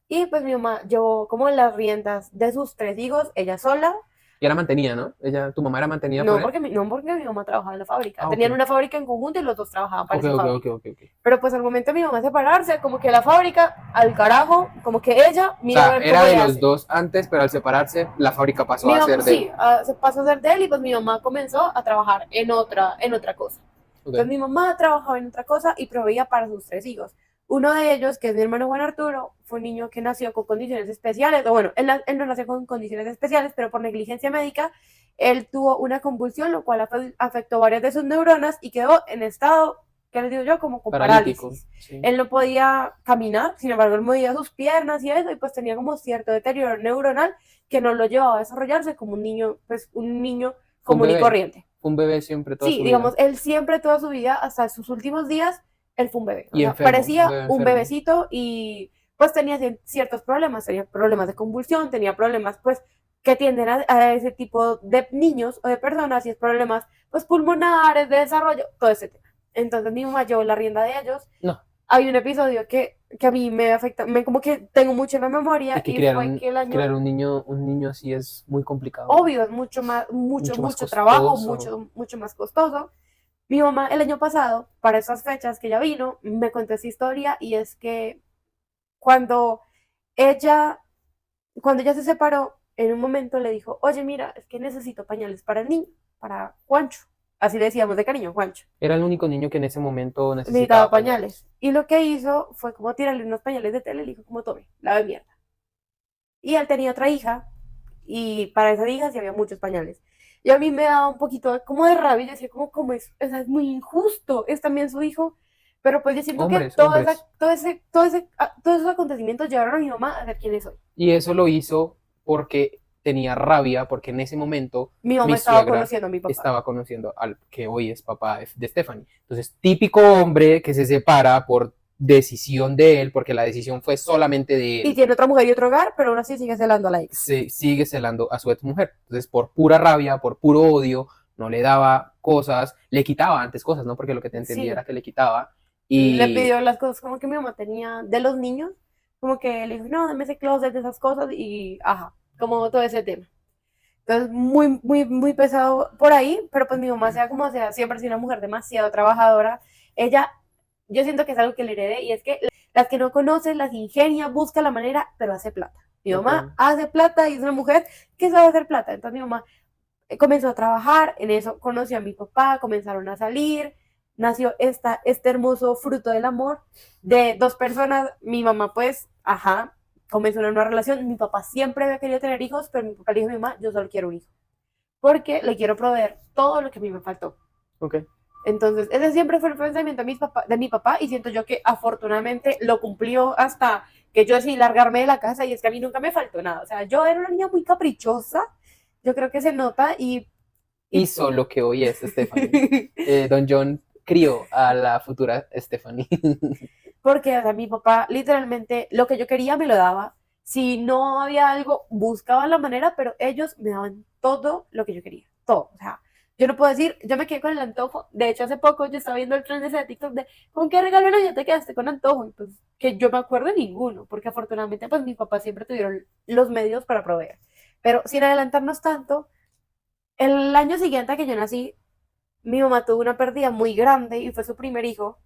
Y pues mi mamá llevó como las riendas de sus 3 hijos, ella sola. Y era mantenida, ¿no? Tu mamá era mantenida No por él. porque mi mamá trabajaba en la fábrica. Ah, Tenían ok. una fábrica en conjunto y los dos trabajaban para Ok, esa ok, fábrica. ok. Pero pues al momento de mi mamá separarse, como que la fábrica, al carajo, como que ella, O mira a sea, ver era cómo de le los hace. dos antes, pero al separarse, la fábrica pasó Mi a mamá, ser de él. sí, se pasó a ser de él y pues mi mamá comenzó a trabajar en otra cosa. Ok. Entonces mi mamá trabajaba en otra cosa y proveía para sus 3 hijos. Uno de ellos, que es mi hermano Juan Arturo, fue un niño que nació con condiciones especiales, o bueno, él no nació con condiciones especiales, pero por negligencia médica, él tuvo una convulsión, lo cual afectó varias de sus neuronas y quedó en estado, ¿qué les digo yo? Como con Paralítico. parálisis. Sí. Él no podía caminar, sin embargo, él movía sus piernas y eso, y pues tenía como cierto deterioro neuronal que no lo llevaba a desarrollarse como un niño, pues un niño común y corriente. Fue un bebé siempre toda Sí, su digamos, vida. él siempre toda su vida, hasta sus últimos días, él fue un bebé. O Y sea, enfermo, parecía bebé un enfermo. bebecito y pues tenía ciertos problemas, tenía problemas de convulsión, tenía problemas pues que tienden a ese tipo de niños o de personas y es problemas pues pulmonares, de desarrollo, todo ese tema. Entonces mi mamá llevó la rienda de ellos. No. Hay un episodio que a mí me afecta, como que tengo mucho en la memoria Y que fue que el año... crear un niño así es muy complicado. Obvio, es mucho más trabajo, costoso. mucho más costoso. Mi mamá el año pasado, para esas fechas que ella vino, me contó esa historia y es que cuando ella, cuando ella se separó, en un momento le dijo: oye, mira, es que necesito pañales para el niño, para Juancho. Así le decíamos de cariño, Juancho. Era el único niño que en ese momento Necesitaba pañales. Y lo que hizo fue como tirarle unos pañales de tela y le dijo como: tome, lave mierda. Y él tenía otra hija y para esas hijas sí había muchos pañales. Y a mí me daba un poquito como de rabia, yo decía como es, o sea, es muy injusto, es también su hijo, pero pues yo siento que Hombres, hombres. todos esos acontecimientos llevaron a mi mamá a ser quien es hoy. Y eso lo hizo porque tenía rabia, porque en ese momento Mi mamá mi estaba suegra conociendo a mi papá. estaba conociendo al que hoy es papá de Stephanie. Entonces, típico hombre que se separa por decisión de él, porque la decisión fue solamente de Y él, tiene otra mujer y otro hogar, pero aún así sigue celando a la ex. se sigue celando a su ex mujer. Entonces, por pura rabia, por puro odio, no le daba cosas, le quitaba antes cosas, ¿no? Porque lo que te entendía Sí, era que le quitaba. le Y pidió las cosas como que mi mamá tenía de los niños, como que le dijo, no, dame ese closet de esas cosas y, ajá, como todo ese tema. Entonces, muy pesado por ahí, pero pues mi mamá sea como sea, siempre ha sido una mujer demasiado trabajadora. Ella, yo siento que es algo que le heredé y es que las que no conocen, las ingenia, busca la manera, pero hace plata. Mi okay. mamá hace plata y es una mujer que sabe hacer plata. Entonces mi mamá comenzó a trabajar, en eso conoció a mi papá, comenzaron a salir, nació este hermoso fruto del amor de dos personas. Mi mamá pues, ajá, comenzó una nueva relación. Mi papá siempre había querido tener hijos, pero mi papá le dijo a mi mamá, yo solo quiero un hijo, porque le quiero proveer todo lo que a mí me faltó. Okay. Entonces, ese siempre fue el pensamiento de mi papá y siento yo que afortunadamente lo cumplió hasta que yo decidí largarme de la casa y es que a mí nunca me faltó nada. O sea, yo era una niña muy caprichosa, yo creo que se nota y Hizo lo que hoy es Stephanie. Don John crió a la futura Stephanie. porque o sea, mi papá literalmente lo que yo quería me lo daba. Si no había algo, buscaba la manera, pero ellos me daban todo lo que yo quería. Todo. O sea, yo no puedo decir, yo me quedé con el antojo. De hecho, hace poco yo estaba viendo el tren ese de TikTok de ¿con qué regalo no ya te quedaste con antojo? Y pues que yo me acuerdo de ninguno, porque afortunadamente pues mis papás siempre tuvieron los medios para proveer. Pero sin adelantarnos tanto, el año siguiente a que yo nací, mi mamá tuvo una pérdida muy grande y fue su primer hijo,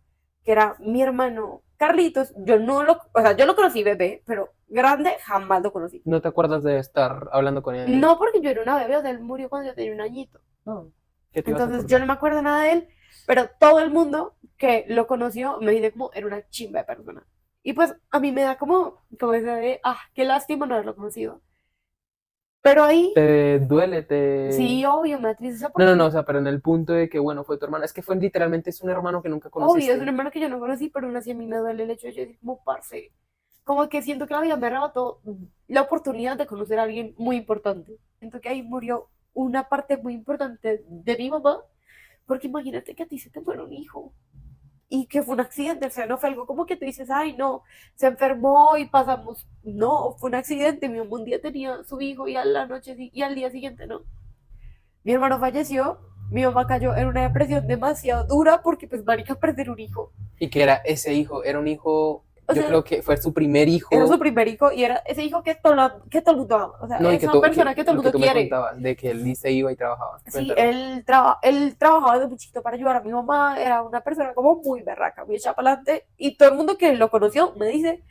que era mi hermano Carlitos. Yo no lo, o sea, yo lo conocí bebé, pero grande jamás lo conocí. ¿No te acuerdas de estar hablando con él? No porque yo era una bebé, o sea, él murió cuando yo tenía un añito. No. ¿Qué te ibas a Entonces yo acordar? no me acuerdo nada de él, pero todo el mundo que lo conoció me dice como era una chimba de persona. Y pues a mí me da como esa de, qué lástima no haberlo conocido. Pero ahí, ¿Te duele? ¿Te...? sí, obvio, me da tristeza No, no, no, o porque sea, pero en el punto de que, bueno, fue tu hermano. Es que fue literalmente es un hermano que nunca obvio, es un conociste. hermano que yo no conocí, pero aún así a mí me duele el hecho de yo decir como parce. Como que siento que la vida me arrebató la oportunidad de conocer a alguien muy importante. Siento que ahí murió una parte muy importante de mi mamá, porque imagínate que a ti se te muere un hijo y que fue un accidente, o sea, no fue algo como que tú dices, ay, no, se enfermó y pasamos. No, fue un accidente. Mi mamá un día tenía su hijo y a la noche y al día siguiente no. Mi hermano falleció, mi mamá cayó en una depresión demasiado dura porque pues marica perder un hijo. Y que era ese hijo, era un hijo, O yo sea, creo que fue su primer era su hijo. primer hijo y era ese hijo que todo el mundo ama. O sea, No, y esa persona que todo el lo que mundo tú me quiere. contabas, de que él se iba y trabajaba. Sí, Cuéntalo. él trabajaba desde muy chiquito para ayudar a mi mamá, era una persona como muy berraca, muy echada para adelante y todo el mundo que lo conoció me dice,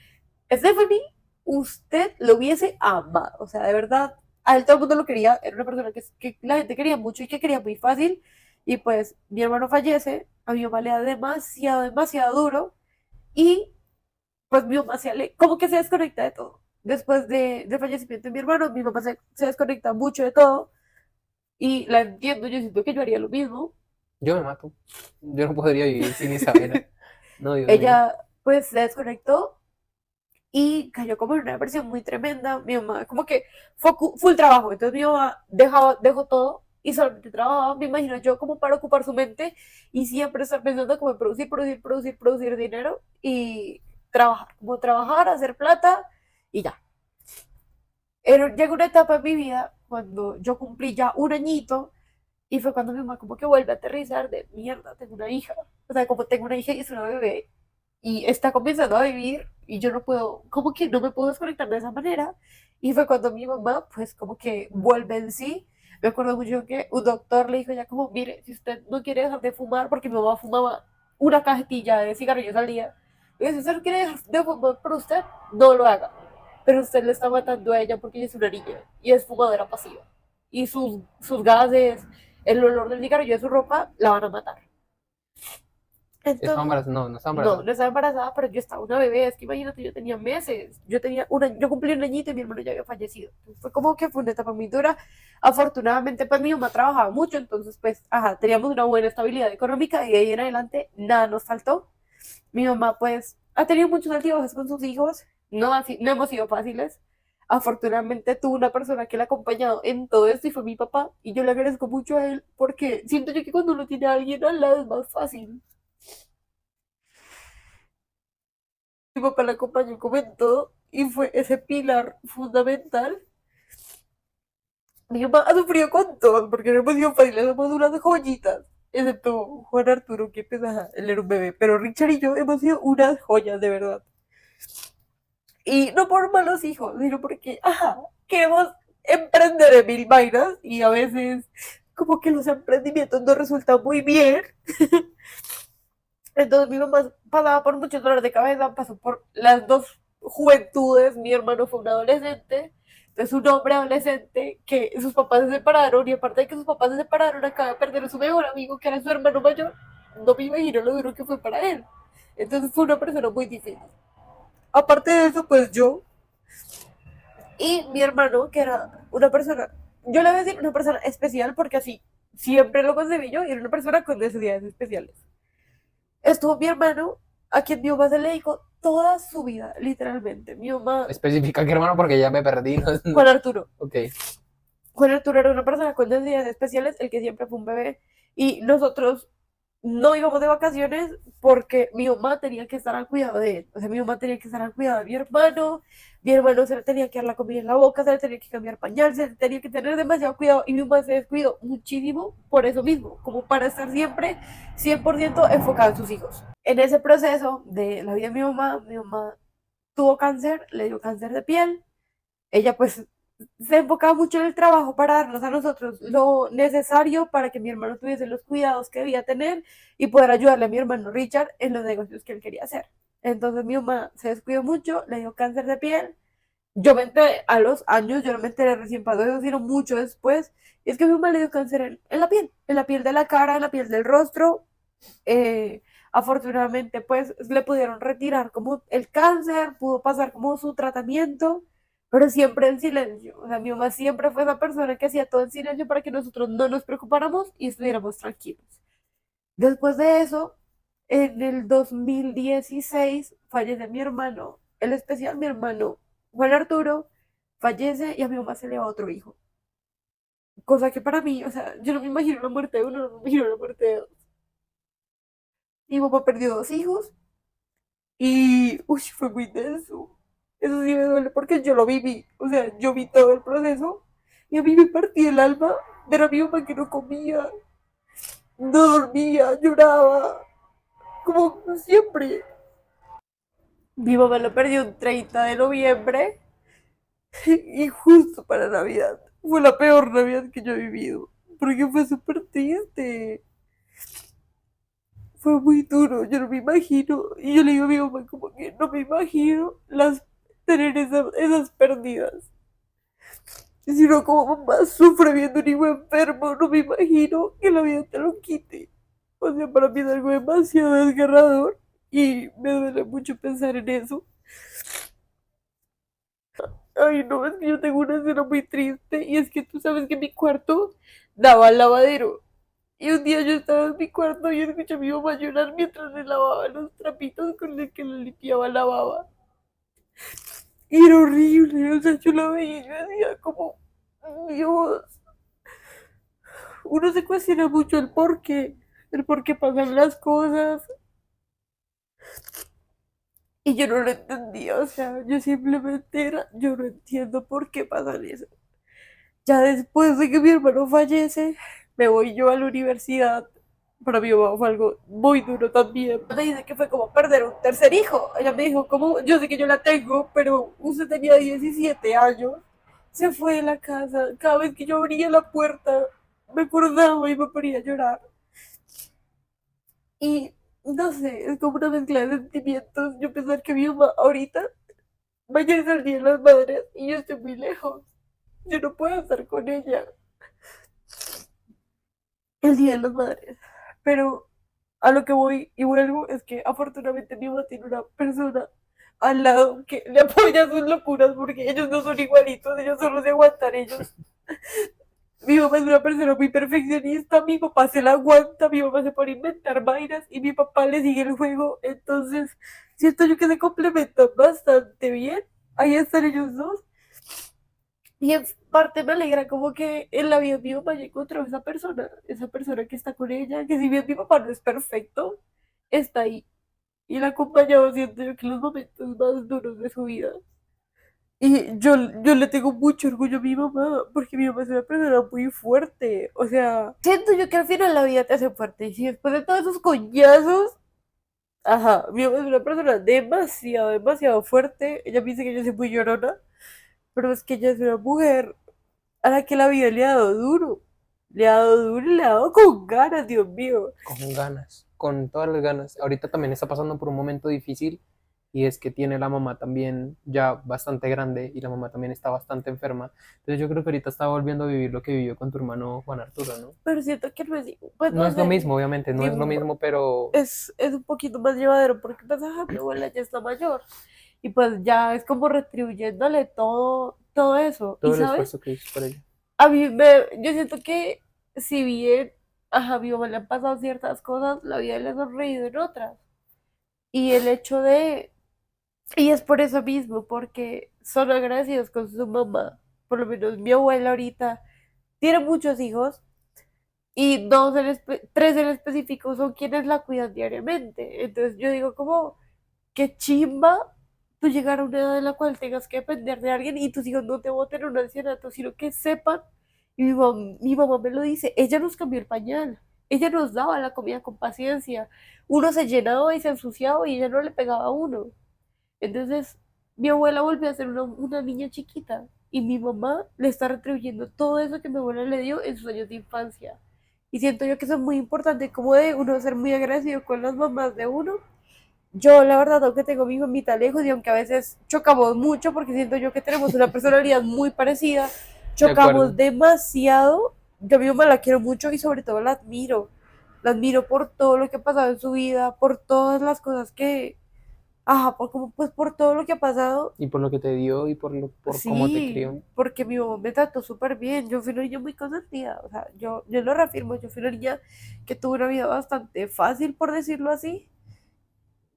Stephanie, usted lo hubiese amado. O sea, de verdad, a él todo el mundo lo quería, era una persona que la gente quería mucho y que quería muy fácil. Y pues mi hermano fallece, a mi mamá le da demasiado duro y pues mi mamá como que se desconecta de todo. Después del fallecimiento de mi hermano, mi mamá se desconecta mucho de todo y la entiendo, yo siento que yo haría lo mismo. Yo me mato. Yo no podría vivir sin Isabela. No, Dios mío. Ella pues se desconectó y cayó como en una depresión muy tremenda. Mi mamá como que fue full trabajo, entonces mi mamá dejó todo y solamente trabajaba, me imagino yo, como para ocupar su mente y siempre estar pensando como en producir dinero y trabajar, como trabajar, hacer plata y ya. Llegó una etapa en mi vida cuando yo cumplí ya un añito y fue cuando mi mamá como que vuelve a aterrizar de mierda, tengo una hija. O sea, como tengo una hija y es una bebé y está comenzando a vivir y yo no puedo, como que no me puedo desconectar de esa manera. Y fue cuando mi mamá pues como que vuelve en sí. Me acuerdo mucho que un doctor le dijo ya como, mire, si usted no quiere dejar de fumar, porque mi mamá fumaba una cajetilla de cigarrillos al día, y si usted no quiere dejar de fumar por usted, no lo haga. Pero usted le está matando a ella porque ella es una niña y es fumadora pasiva. Y sus gases, el olor del cigarrillo de su ropa la van a matar. Estaba Entonces, embarazada, no, no estaba no, embarazada. no estaba embarazada, pero yo estaba una bebé, es que imagínate, yo tenía meses, yo cumplí un añito y mi hermano ya había fallecido. Fue como que fue una etapa muy dura. Afortunadamente, pues mi mamá trabajaba mucho, entonces, pues, ajá, teníamos una buena estabilidad económica y de ahí en adelante nada nos faltó. Mi mamá, pues, ha tenido muchos altibajos con sus hijos, no hemos sido fáciles. Afortunadamente tuvo una persona que la ha acompañado en todo esto y fue mi papá, y yo le agradezco mucho a él porque siento yo que cuando uno tiene a alguien al lado es más fácil. Mi papá la acompañó como en todo y fue ese pilar fundamental. Mi mamá ha sufrido con todo porque no hemos sido fáciles, somos unas joyitas. Excepto Juan Arturo, que pues, ajá, él era un bebé. Pero Richard y yo hemos sido unas joyas, de verdad. Y no por malos hijos, sino porque, ajá, queremos emprender en mil vainas y a veces como que los emprendimientos no resultan muy bien. Entonces mi mamá pasaba por muchos dolores de cabeza, pasó por las dos juventudes, mi hermano fue un adolescente, entonces un hombre adolescente que sus papás se separaron y aparte de que sus papás se separaron acaba de perder a su mejor amigo que era su hermano mayor, no me imagino lo duro que fue para él. Entonces fue una persona muy difícil. Aparte de eso, pues yo y mi hermano, que era una persona, yo le voy a decir una persona especial porque así siempre lo concebí yo y era una persona con necesidades especiales. Estuvo mi hermano, a quien mi mamá se le dedicó toda su vida, literalmente. Mi mamá, Especifica qué hermano porque ya me perdí. Juan Arturo. Ok. Juan Arturo era una persona con necesidades especiales, el que siempre fue un bebé. Y nosotros no íbamos de vacaciones porque mi mamá tenía que estar al cuidado de él. O sea, mi mamá tenía que estar al cuidado de mi hermano se le tenía que dar la comida en la boca, se le tenía que cambiar pañal, se le tenía que tener demasiado cuidado y mi mamá se descuidó muchísimo por eso mismo, como para estar siempre 100% enfocada en sus hijos. En ese proceso de la vida de mi mamá tuvo cáncer, le dio cáncer de piel, ella pues se enfocaba mucho en el trabajo para darnos a nosotros lo necesario para que mi hermano tuviese los cuidados que debía tener y poder ayudarle a mi hermano Richard en los negocios que él quería hacer. Entonces mi mamá se descuidó mucho, le dio cáncer de piel. Yo me enteré a los años, yo no me enteré recién pasó eso, sino mucho después. Y es que mi mamá le dio cáncer en la piel de la cara, en la piel del rostro. Afortunadamente, pues le pudieron retirar como el cáncer, pudo pasar como su tratamiento, pero siempre en silencio. O sea, mi mamá siempre fue esa persona que hacía todo en silencio para que nosotros no nos preocupáramos y estuviéramos tranquilos. Después de eso, en el 2016 fallece mi hermano, el especial mi hermano Juan Arturo, fallece y a mi mamá se le va otro hijo. Cosa que para mí, o sea, yo no me imagino la muerte de uno, no me imagino la muerte de dos. Mi papá perdió dos hijos y, uy, fue muy denso. Eso sí me duele porque yo lo viví, o sea, yo vi todo el proceso y a mí me partía el alma ver a mi mamá que no comía, no dormía, lloraba, como siempre. Mi mamá lo perdió un 30 de noviembre y justo para Navidad. Fue la peor Navidad que yo he vivido porque fue súper triste. Fue muy duro, yo no me imagino. Y yo le digo a mi mamá como que no me imagino tener esas pérdidas. Sino como mamá sufre viendo un hijo enfermo, no me imagino que la vida te lo quite. O sea, para mí es algo demasiado desgarrador y me duele mucho pensar en eso. Ay, no, es que yo tengo una escena muy triste y es que tú sabes que mi cuarto daba al lavadero. Y un día yo estaba en mi cuarto y escuché a mi mamá llorar mientras le lavaba los trapitos con los que le limpiaba la baba. Y era horrible, o sea, yo la veía y yo decía como, Dios, uno se cuestiona mucho el por qué pasan las cosas. Y yo no lo entendía, o sea, yo simplemente era, yo no entiendo por qué pasan eso. Ya después de que mi hermano fallece, me voy yo a la universidad. Para mi mamá fue algo muy duro también. Me dice que fue como perder un tercer hijo. Ella me dijo, como, yo sé que yo la tengo, pero usted tenía 17 años. Se fue de la casa. Cada vez que yo abría la puerta, me acordaba y me ponía a llorar. Y no sé, es como una mezcla de sentimientos. Yo pensar que mi mamá ahorita, mañana es el Día de las Madres y yo estoy muy lejos. Yo no puedo estar con ella el Día de las Madres. Pero A lo que voy y vuelvo es que afortunadamente mi mamá tiene una persona al lado que le apoya sus locuras porque ellos no son igualitos, ellos solo se aguantan ellos. Mi mamá es una persona muy perfeccionista, mi papá se la aguanta, mi mamá se pone a inventar vainas y mi papá le sigue el juego. Entonces, siento yo que se complementan bastante bien. Ahí están ellos dos. Y en parte me alegra como que en la vida de mi mamá ya encontró esa persona que está con ella, que si bien mi papá no es perfecto, está ahí. Y la ha acompañado siento yo que en los momentos más duros de su vida. Y yo le tengo mucho orgullo a mi mamá, porque mi mamá es una persona muy fuerte. O sea, siento yo que al final la vida te hace fuerte. Y si después de todos esos coñazos, ajá, mi mamá es una persona demasiado, demasiado fuerte. Ella me dice que yo soy muy llorona, pero es que ella es una mujer a la que la vida le ha dado duro. Le ha dado duro y le ha dado con ganas, Dios mío. Con ganas, con todas las ganas. Ahorita también está pasando por un momento difícil y es que tiene la mamá también ya bastante grande y la mamá también está bastante enferma. Entonces yo creo que ahorita está volviendo a vivir lo que vivió con tu hermano Juan Arturo, ¿no? Pero siento que no es, pues No no es lo sé, mismo, obviamente, no es lo digo, mismo, pero es un poquito más llevadero porque pues, ajá, mi abuela ya está mayor y pues ya es como retribuyéndole todo eso. Y todo el sabes, esfuerzo que hizo por ella. yo siento que si bien a mi mamá le han pasado ciertas cosas, la vida le ha sonreído en otras. Y el hecho de, y es por eso mismo, porque son agradecidos con su mamá. Por lo menos mi abuela ahorita tiene muchos hijos y tres en específico son quienes la cuidan diariamente. Entonces yo digo como, qué chimba tú llegar a una edad en la cual tengas que depender de alguien y tus hijos no te boten en un ancianato, sino que sepan, y mi mamá me lo dice, ella nos cambió el pañal, ella nos daba la comida con paciencia, uno se llenaba y se ensuciaba y ella no le pegaba a uno. Entonces mi abuela volvió a ser una niña chiquita y mi mamá le está retribuyendo todo eso que mi abuela le dio en sus años de infancia. Y siento yo que eso es muy importante, como de uno ser muy agradecido con las mamás de uno. Yo, la verdad, aunque tengo mi mamita lejos y aunque a veces chocamos mucho, porque siento yo que tenemos una personalidad muy parecida, De chocamos acuerdo. demasiado. Yo a mi mamá la quiero mucho y sobre todo la admiro. La admiro por todo lo que ha pasado en su vida, por todas las cosas que, ajá, pues por todo lo que ha pasado. Y por lo que te dio y por cómo te crió. Sí, porque mi mamá me trató súper bien. Yo fui una niña muy consentida. O sea, yo lo reafirmo. Yo fui una niña que tuvo una vida bastante fácil, por decirlo así.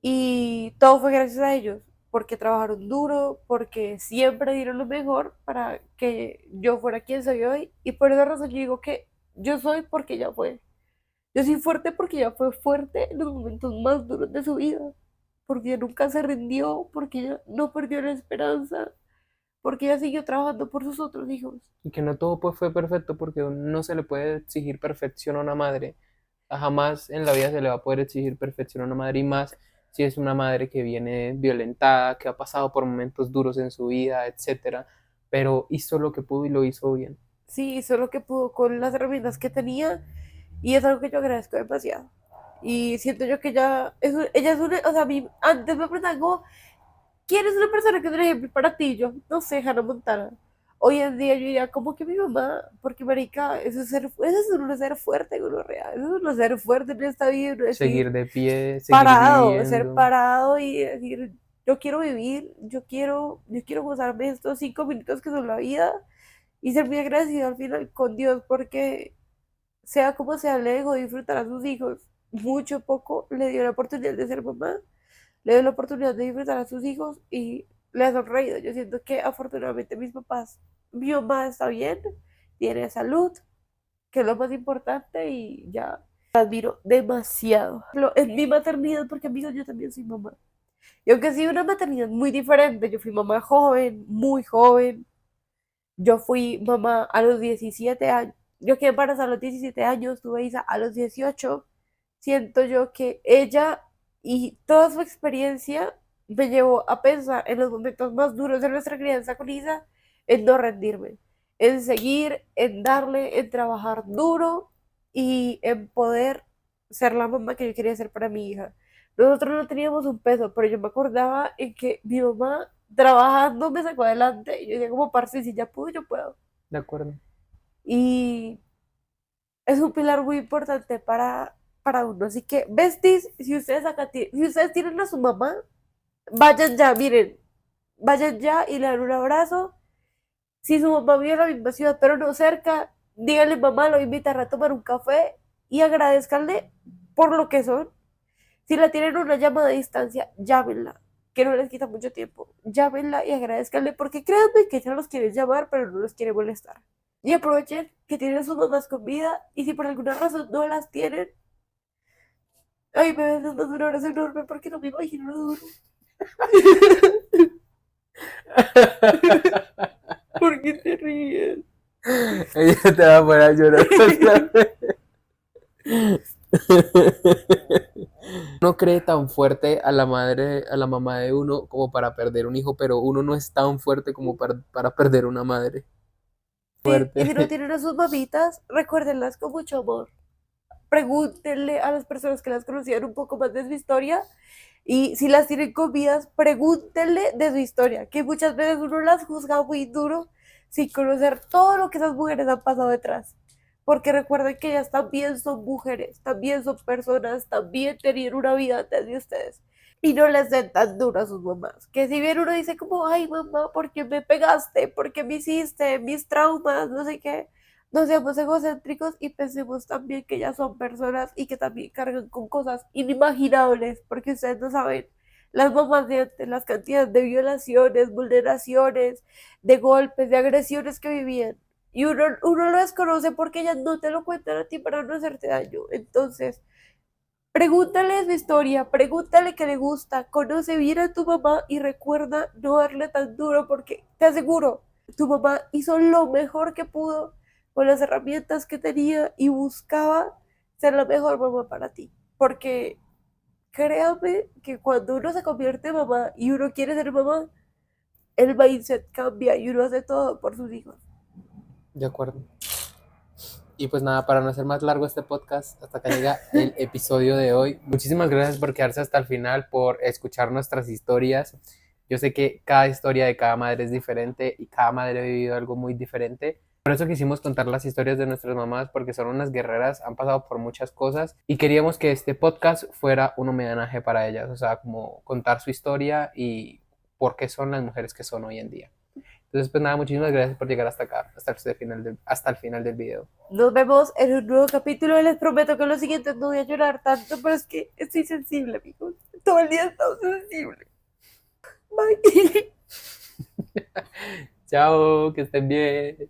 Y todo fue gracias a ellos, porque trabajaron duro, porque siempre dieron lo mejor para que yo fuera quien soy hoy. Y por esa razón yo digo que yo soy porque ella fue. Yo soy fuerte porque ella fue fuerte en los momentos más duros de su vida. Porque ella nunca se rindió, porque ella no perdió la esperanza, porque ella siguió trabajando por sus otros hijos. Y que no todo pues fue perfecto porque no se le puede exigir perfección a una madre. Jamás en la vida se le va a poder exigir perfección a una madre y más si es una madre que viene violentada, que ha pasado por momentos duros en su vida, etcétera, pero hizo lo que pudo y lo hizo bien. Sí, hizo lo que pudo con las herramientas que tenía y es algo que yo agradezco demasiado. Y siento yo que ella es una, o sea, a mí, antes me preguntaban como, ¿quién es una persona que es un ejemplo para ti? Yo, no sé, Hannah Montana. Hoy en día yo diría, como que mi mamá, porque marica, eso es un ser fuerte, uno real, eso es un ser fuerte en esta vida, uno Seguir decir, de pie, seguir parado, ser viviendo. parado y decir, yo quiero vivir, yo quiero gozarme estos 5 minutos que son la vida y ser muy agradecido al final con Dios, porque sea como sea, le dejó disfrutar a sus hijos mucho o poco, le dio la oportunidad de ser mamá, le dio la oportunidad de disfrutar a sus hijos y le ha sonreído. Yo siento que afortunadamente mis papás, mi mamá está bien, tiene salud, que es lo más importante y ya la admiro demasiado. En mi maternidad, porque amigos, yo también soy mamá. Y aunque sí una maternidad muy diferente, yo fui mamá joven, muy joven, yo fui mamá a los 17 años. Yo quedé embarazada a los 17 años, tuve Isa a los 18. Siento yo que ella y toda su experiencia me llevó a pensar en los momentos más duros de nuestra crianza con Isa, en no rendirme, en seguir, en darle, en trabajar duro y en poder ser la mamá que yo quería ser para mi hija. Nosotros no teníamos un peso, pero yo me acordaba en que mi mamá trabajando me sacó adelante y yo decía como, parce, si ya pudo, yo puedo. De acuerdo. Y es un pilar muy importante para uno. Así que, besties, si ustedes si ustedes tienen a su mamá, vayan ya, miren, vayan ya y le dan un abrazo. Si su mamá vive en la misma ciudad, pero no cerca, díganle mamá, lo invitará a tomar un café y agradezcanle por lo que son. Si la tienen una llamada a distancia, llámenla, que no les quita mucho tiempo. Llámenla y agradezcanle porque créanme que ella los quiere llamar, pero no los quiere molestar. Y aprovechen que tienen a sus mamás con vida y si por alguna razón no las tienen, ay, me ven dando un abrazo enorme porque no me imagino lo duro. ¿Por qué te ríes? Ella te va a poner a llorar. Uno cree tan fuerte a la madre, a la mamá de uno como para perder un hijo, pero uno no es tan fuerte como para perder una madre. Y si no Fuerte. tienen a sus mamitas, recuérdenlas con mucho amor. Pregúntenle a las personas que las conocían un poco más de su historia y si las tienen con vidas, pregúntenle de su historia, que muchas veces uno las juzga muy duro sin conocer todo lo que esas mujeres han pasado detrás. Porque recuerden que ellas también son mujeres, también son personas, también tenían una vida antes de ustedes. Y no les den tan duro a sus mamás. Que si bien uno dice como, ay mamá, ¿por qué me pegaste? ¿Por qué me hiciste? Mis traumas, no sé qué. No seamos egocéntricos y pensemos también que ellas son personas y que también cargan con cosas inimaginables, porque ustedes no saben las mamás de antes, las cantidades de violaciones, vulneraciones, de golpes, de agresiones que vivían. Y uno lo desconoce porque ellas no te lo cuentan a ti para no hacerte daño. Entonces, pregúntale su historia, pregúntale qué le gusta, conoce bien a tu mamá y recuerda no darle tan duro porque te aseguro, tu mamá hizo lo mejor que pudo con las herramientas que tenía y buscaba ser la mejor mamá para ti. Porque créame que cuando uno se convierte en mamá y uno quiere ser mamá, el mindset cambia y uno hace todo por sus hijos. De acuerdo. Y pues nada, para no hacer más largo este podcast, hasta acá llega el episodio de hoy. Muchísimas gracias por quedarse hasta el final, por escuchar nuestras historias. Yo sé que cada historia de cada madre es diferente y cada madre ha vivido algo muy diferente. Por eso quisimos contar las historias de nuestras mamás, porque son unas guerreras, han pasado por muchas cosas y queríamos que este podcast fuera un homenaje para ellas, o sea, como contar su historia y por qué son las mujeres que son hoy en día. Entonces, pues nada, muchísimas gracias por llegar hasta acá, hasta el final del video. Nos vemos en un nuevo capítulo. Les prometo que en los siguientes no voy a llorar tanto, pero es que estoy sensible, amigos. Todo el día he estado sensible. Bye. Chao, que estén bien.